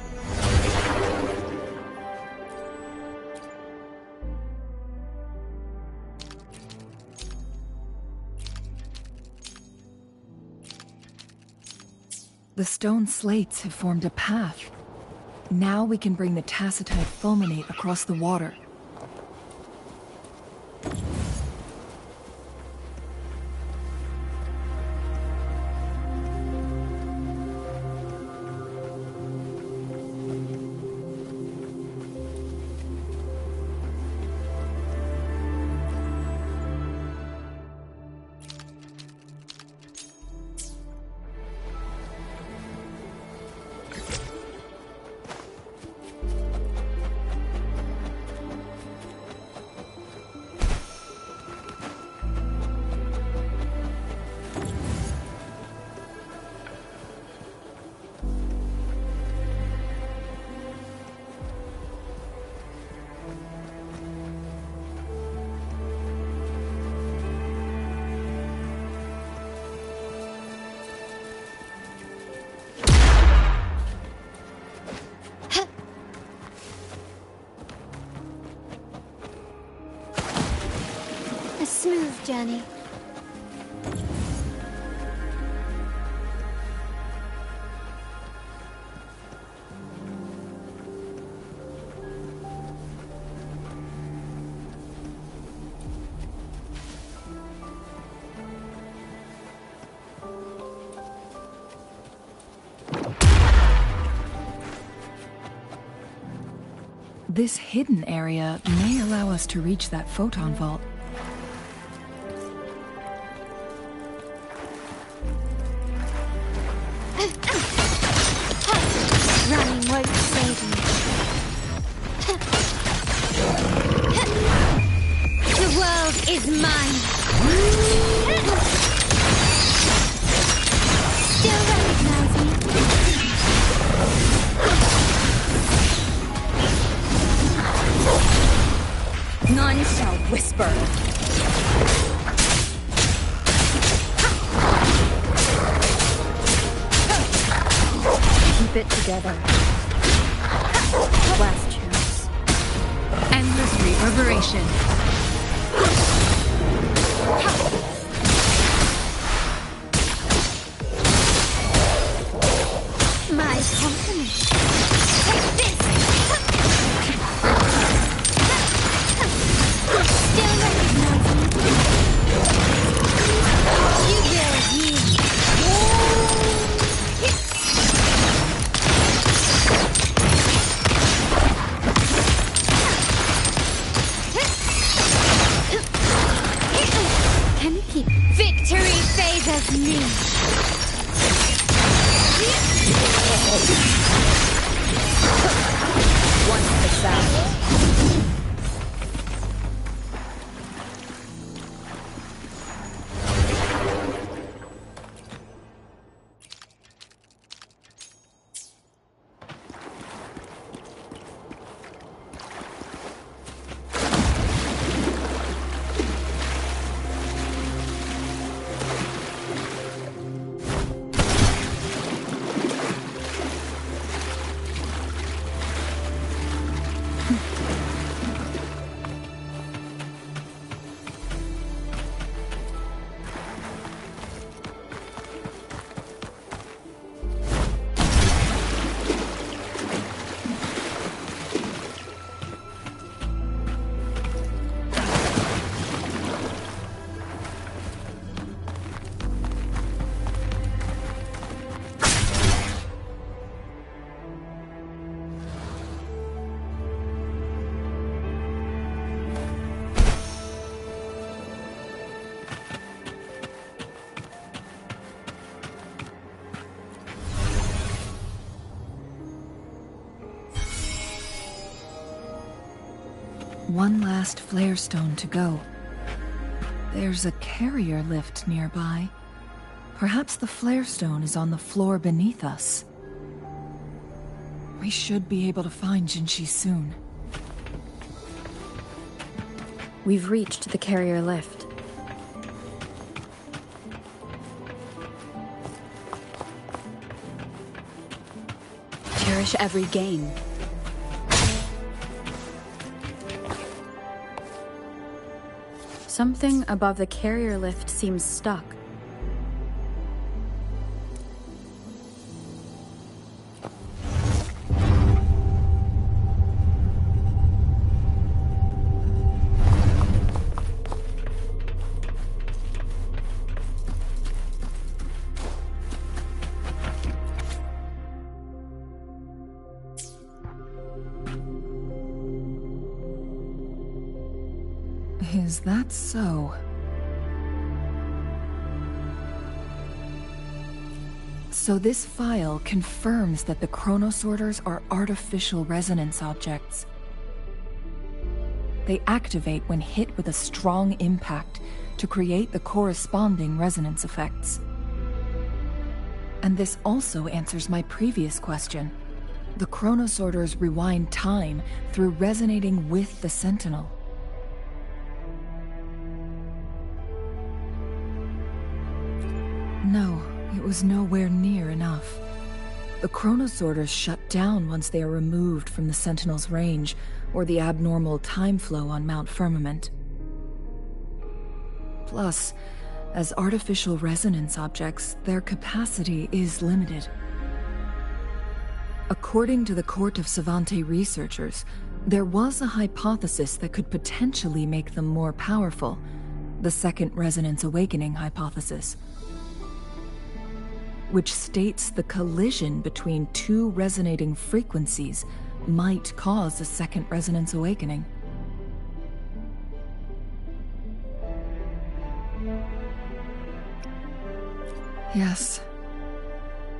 The stone slates have formed a path. Now we can bring the tacitite fulminate across the water. Smooth journey. This hidden area may allow us to reach that photon vault. Running won't save me. The world is mine. Still recognize me? None shall whisper. Keep it together. Last chance. Endless reverberation. My compliments. Take this! Still recognize me? You will heal. Can you keep? Victory favors me. Once the sound. One last flare stone to go. There's a carrier lift nearby. Perhaps the flare stone is on the floor beneath us. We should be able to find Jinshi soon. We've reached the carrier lift. Cherish every gain. Something above the carrier lift seems stuck. Is that so? So this file confirms that the chronosorters are artificial resonance objects. They activate when hit with a strong impact to create the corresponding resonance effects. And this also answers my previous question. The chronosorters rewind time through resonating with the Sentinel. No, it was nowhere near enough. The chronosorters shut down once they are removed from the Sentinel's range, or the abnormal time flow on Mount Firmament. Plus, as artificial resonance objects, their capacity is limited. According to the Court of Savante researchers, there was a hypothesis that could potentially make them more powerful, the Second Resonance Awakening hypothesis, which states the collision between two resonating frequencies that might cause a second resonance awakening. Yes.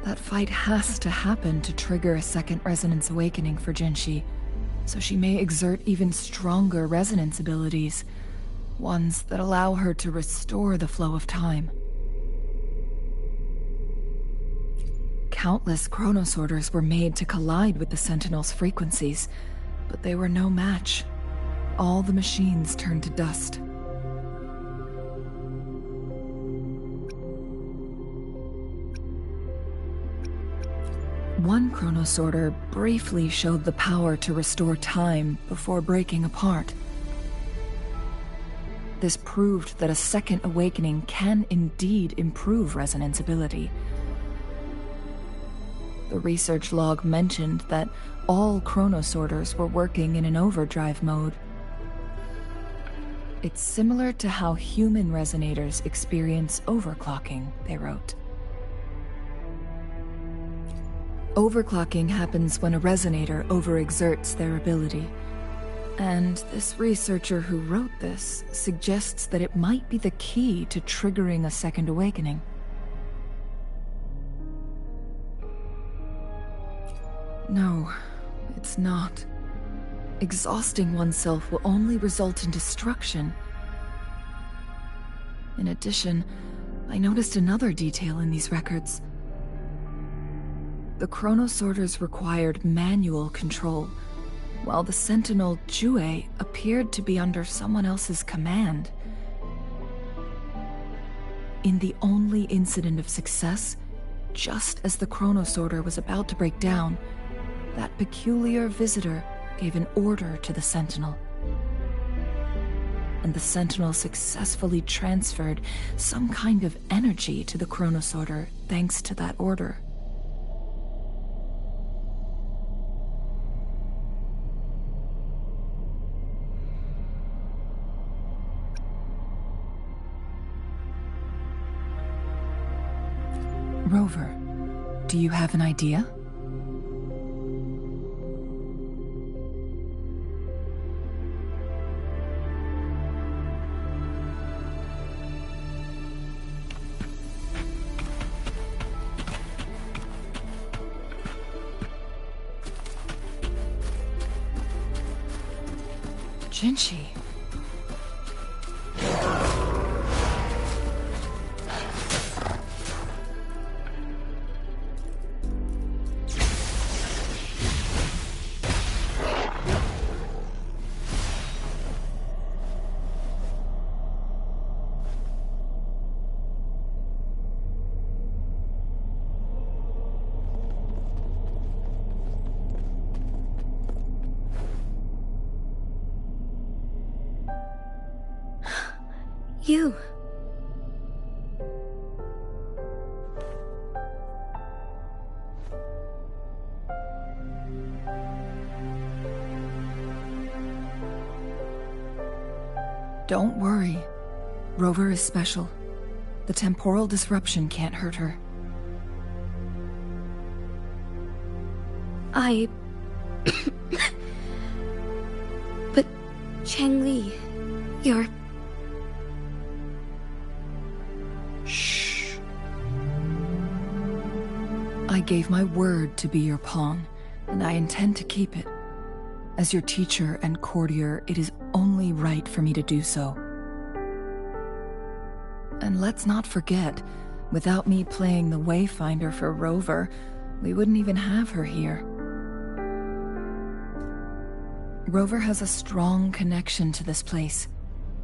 That fight has to happen to trigger a second resonance awakening for Jinshi, so she may exert even stronger resonance abilities, ones that allow her to restore the flow of time. Countless chronosorters were made to collide with the Sentinel's frequencies, but they were no match. All the machines turned to dust. One chronosorter briefly showed the power to restore time before breaking apart. This proved that a second awakening can indeed improve resonance ability. The research log mentioned that all chronosorters were working in an overdrive mode. It's similar to how human resonators experience overclocking, they wrote. Overclocking happens when a resonator overexerts their ability. And this researcher who wrote this suggests that it might be the key to triggering a second awakening. No, it's not. Exhausting oneself will only result in destruction. In addition, I noticed another detail in these records. The chronosorters required manual control, while the Sentinel Jue appeared to be under someone else's command. In the only incident of success, just as the chronosorter was about to break down, that peculiar visitor gave an order to the Sentinel. And the Sentinel successfully transferred some kind of energy to the chronosorter thanks to that order. Rover, do you have an idea? Jinshi. You. Don't worry. Rover is special. The temporal disruption can't hurt her. But Changli, you're... Shh. I gave my word to be your pawn, and I intend to keep it. As your teacher and courtier, it is only right for me to do so. And let's not forget, without me playing the Wayfinder for Rover, we wouldn't even have her here. Rover has a strong connection to this place.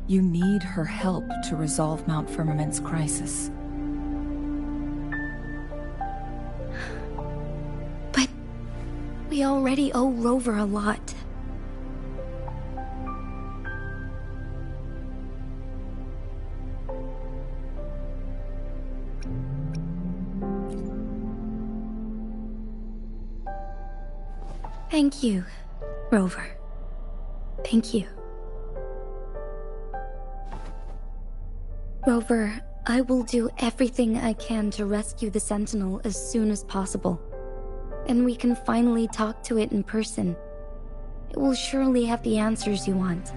You need her help to resolve Mount Firmament's crisis. But we already owe Rover a lot. Thank you, Rover. Thank you. Rover, I will do everything I can to rescue the Sentinel as soon as possible. And we can finally talk to it in person, it will surely have the answers you want.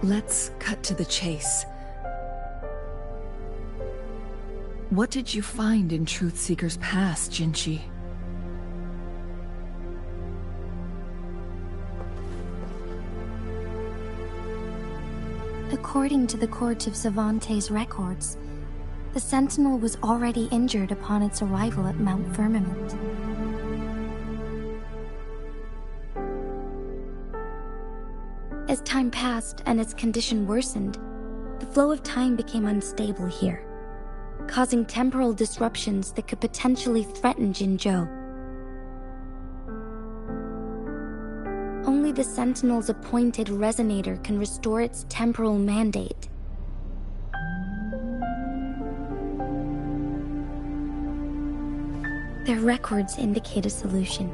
Let's cut to the chase. What did you find in Truthseeker's past, Jinshi? According to the Court of Savante's records, the Sentinel was already injured upon its arrival at Mount Firmament. As time passed and its condition worsened, the flow of time became unstable here, causing temporal disruptions that could potentially threaten Jinzhou. Only the Sentinel's appointed resonator can restore its temporal mandate. Their records indicate a solution.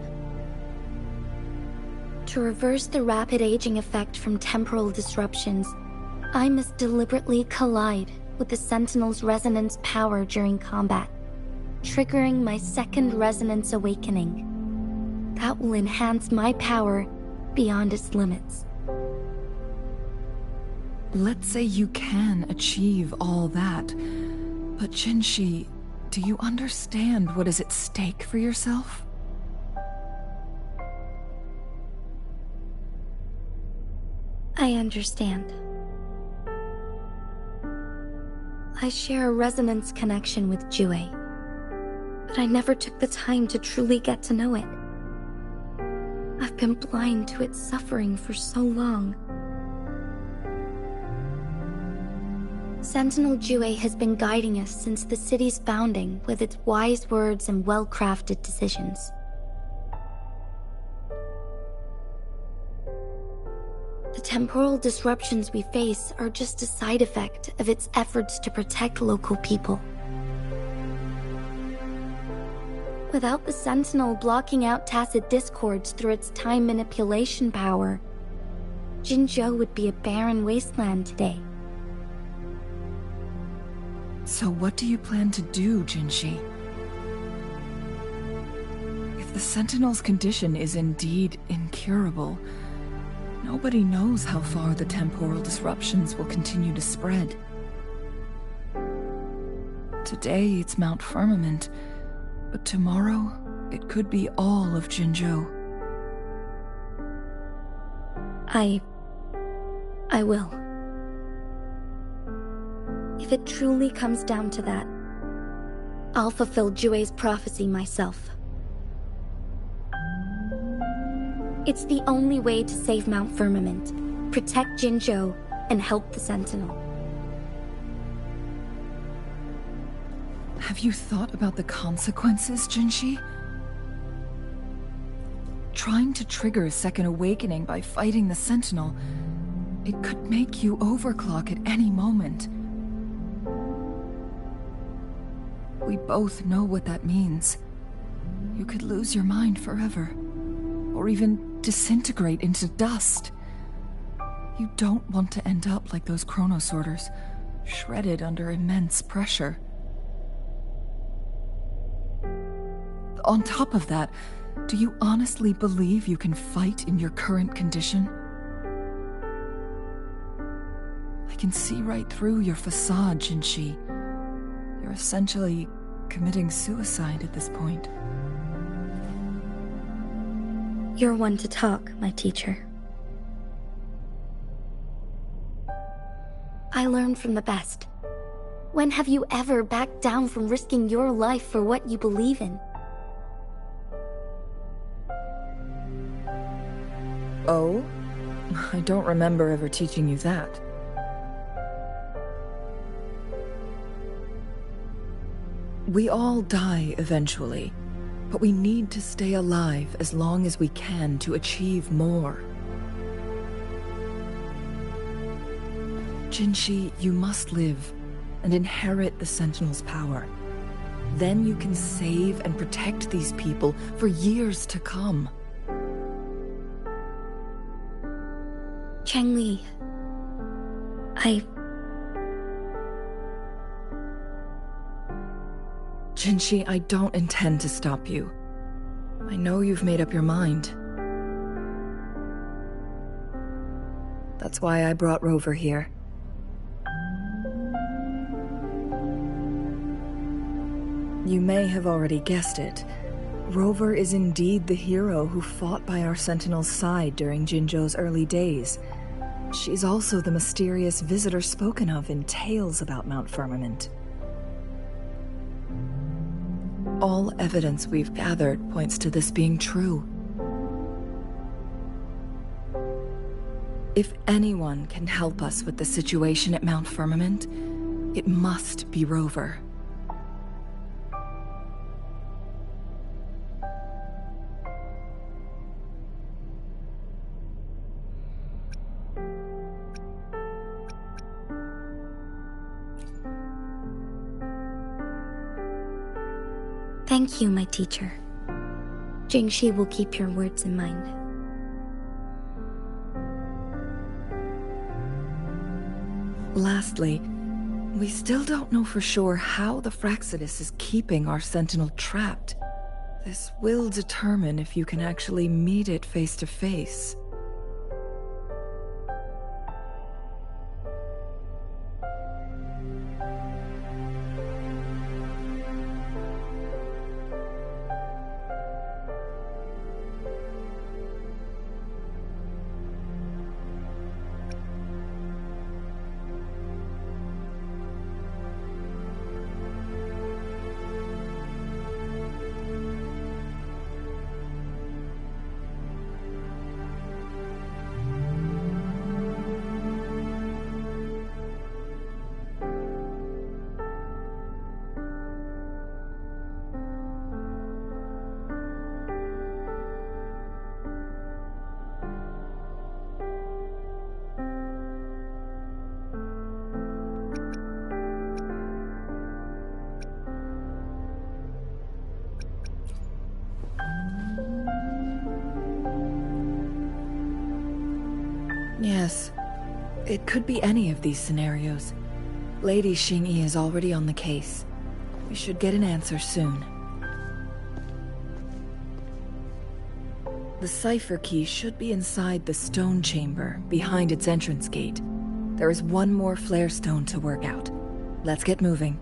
To reverse the rapid aging effect from temporal disruptions, I must deliberately collide with the Sentinel's resonance power during combat, triggering my second resonance awakening. That will enhance my power beyond its limits. Let's say you can achieve all that, but Jinshi, do you understand what is at stake for yourself? I understand. I share a resonance connection with Jue, but I never took the time to truly get to know it. I've been blind to its suffering for so long. Sentinel Jue has been guiding us since the city's founding with its wise words and well-crafted decisions. The temporal disruptions we face are just a side effect of its efforts to protect local people. Without the Sentinel blocking out tacit discords through its time manipulation power, Jinzhou would be a barren wasteland today. So what do you plan to do, Jinshi? If the Sentinel's condition is indeed incurable, nobody knows how far the temporal disruptions will continue to spread. Today it's Mount Firmament, but tomorrow it could be all of Jinzhou. I will. If it truly comes down to that, I'll fulfill Jue's prophecy myself. It's the only way to save Mount Firmament, protect Jinzhou, and help the Sentinel. Have you thought about the consequences, Jinshi? Trying to trigger a second awakening by fighting the Sentinel, it could make you overclock at any moment. We both know what that means. You could lose your mind forever, or even disintegrate into dust. You don't want to end up like those chronosorters, shredded under immense pressure. On top of that, do you honestly believe you can fight in your current condition? I can see right through your facade, Jinshi. You're essentially committing suicide at this point. You're one to talk, my teacher. I learned from the best. When have you ever backed down from risking your life for what you believe in? Oh? I don't remember ever teaching you that. We all die eventually, but we need to stay alive as long as we can to achieve more. Jinshi, you must live and inherit the Sentinel's power. Then you can save and protect these people for years to come. Changli, Jinshi, I don't intend to stop you. I know you've made up your mind. That's why I brought Rover here. You may have already guessed it. Rover is indeed the hero who fought by our Sentinel's side during Jinzhou's early days. She's also the mysterious visitor spoken of in tales about Mount Firmament. All evidence we've gathered points to this being true. If anyone can help us with the situation at Mount Firmament, it must be Rover. Thank you, my teacher. Jingxi will keep your words in mind. Lastly, we still don't know for sure how the Fraxidus is keeping our Sentinel trapped. This will determine if you can actually meet it face to face. Yes, it could be any of these scenarios. Lady Xingyi is already on the case. We should get an answer soon. The cipher key should be inside the stone chamber, behind its entrance gate. There is one more flare stone to work out. Let's get moving.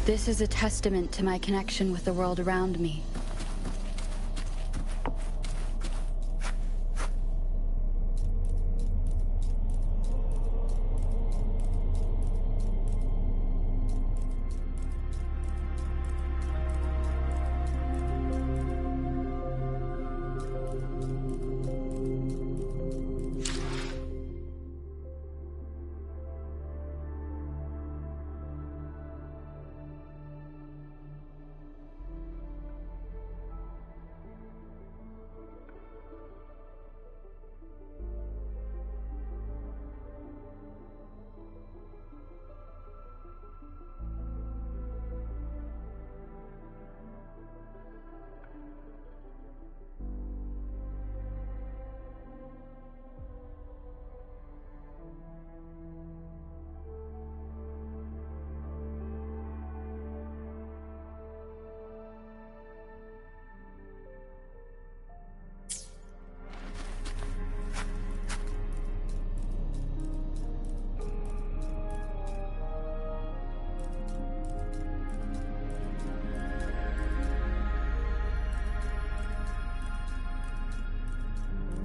This is a testament to my connection with the world around me.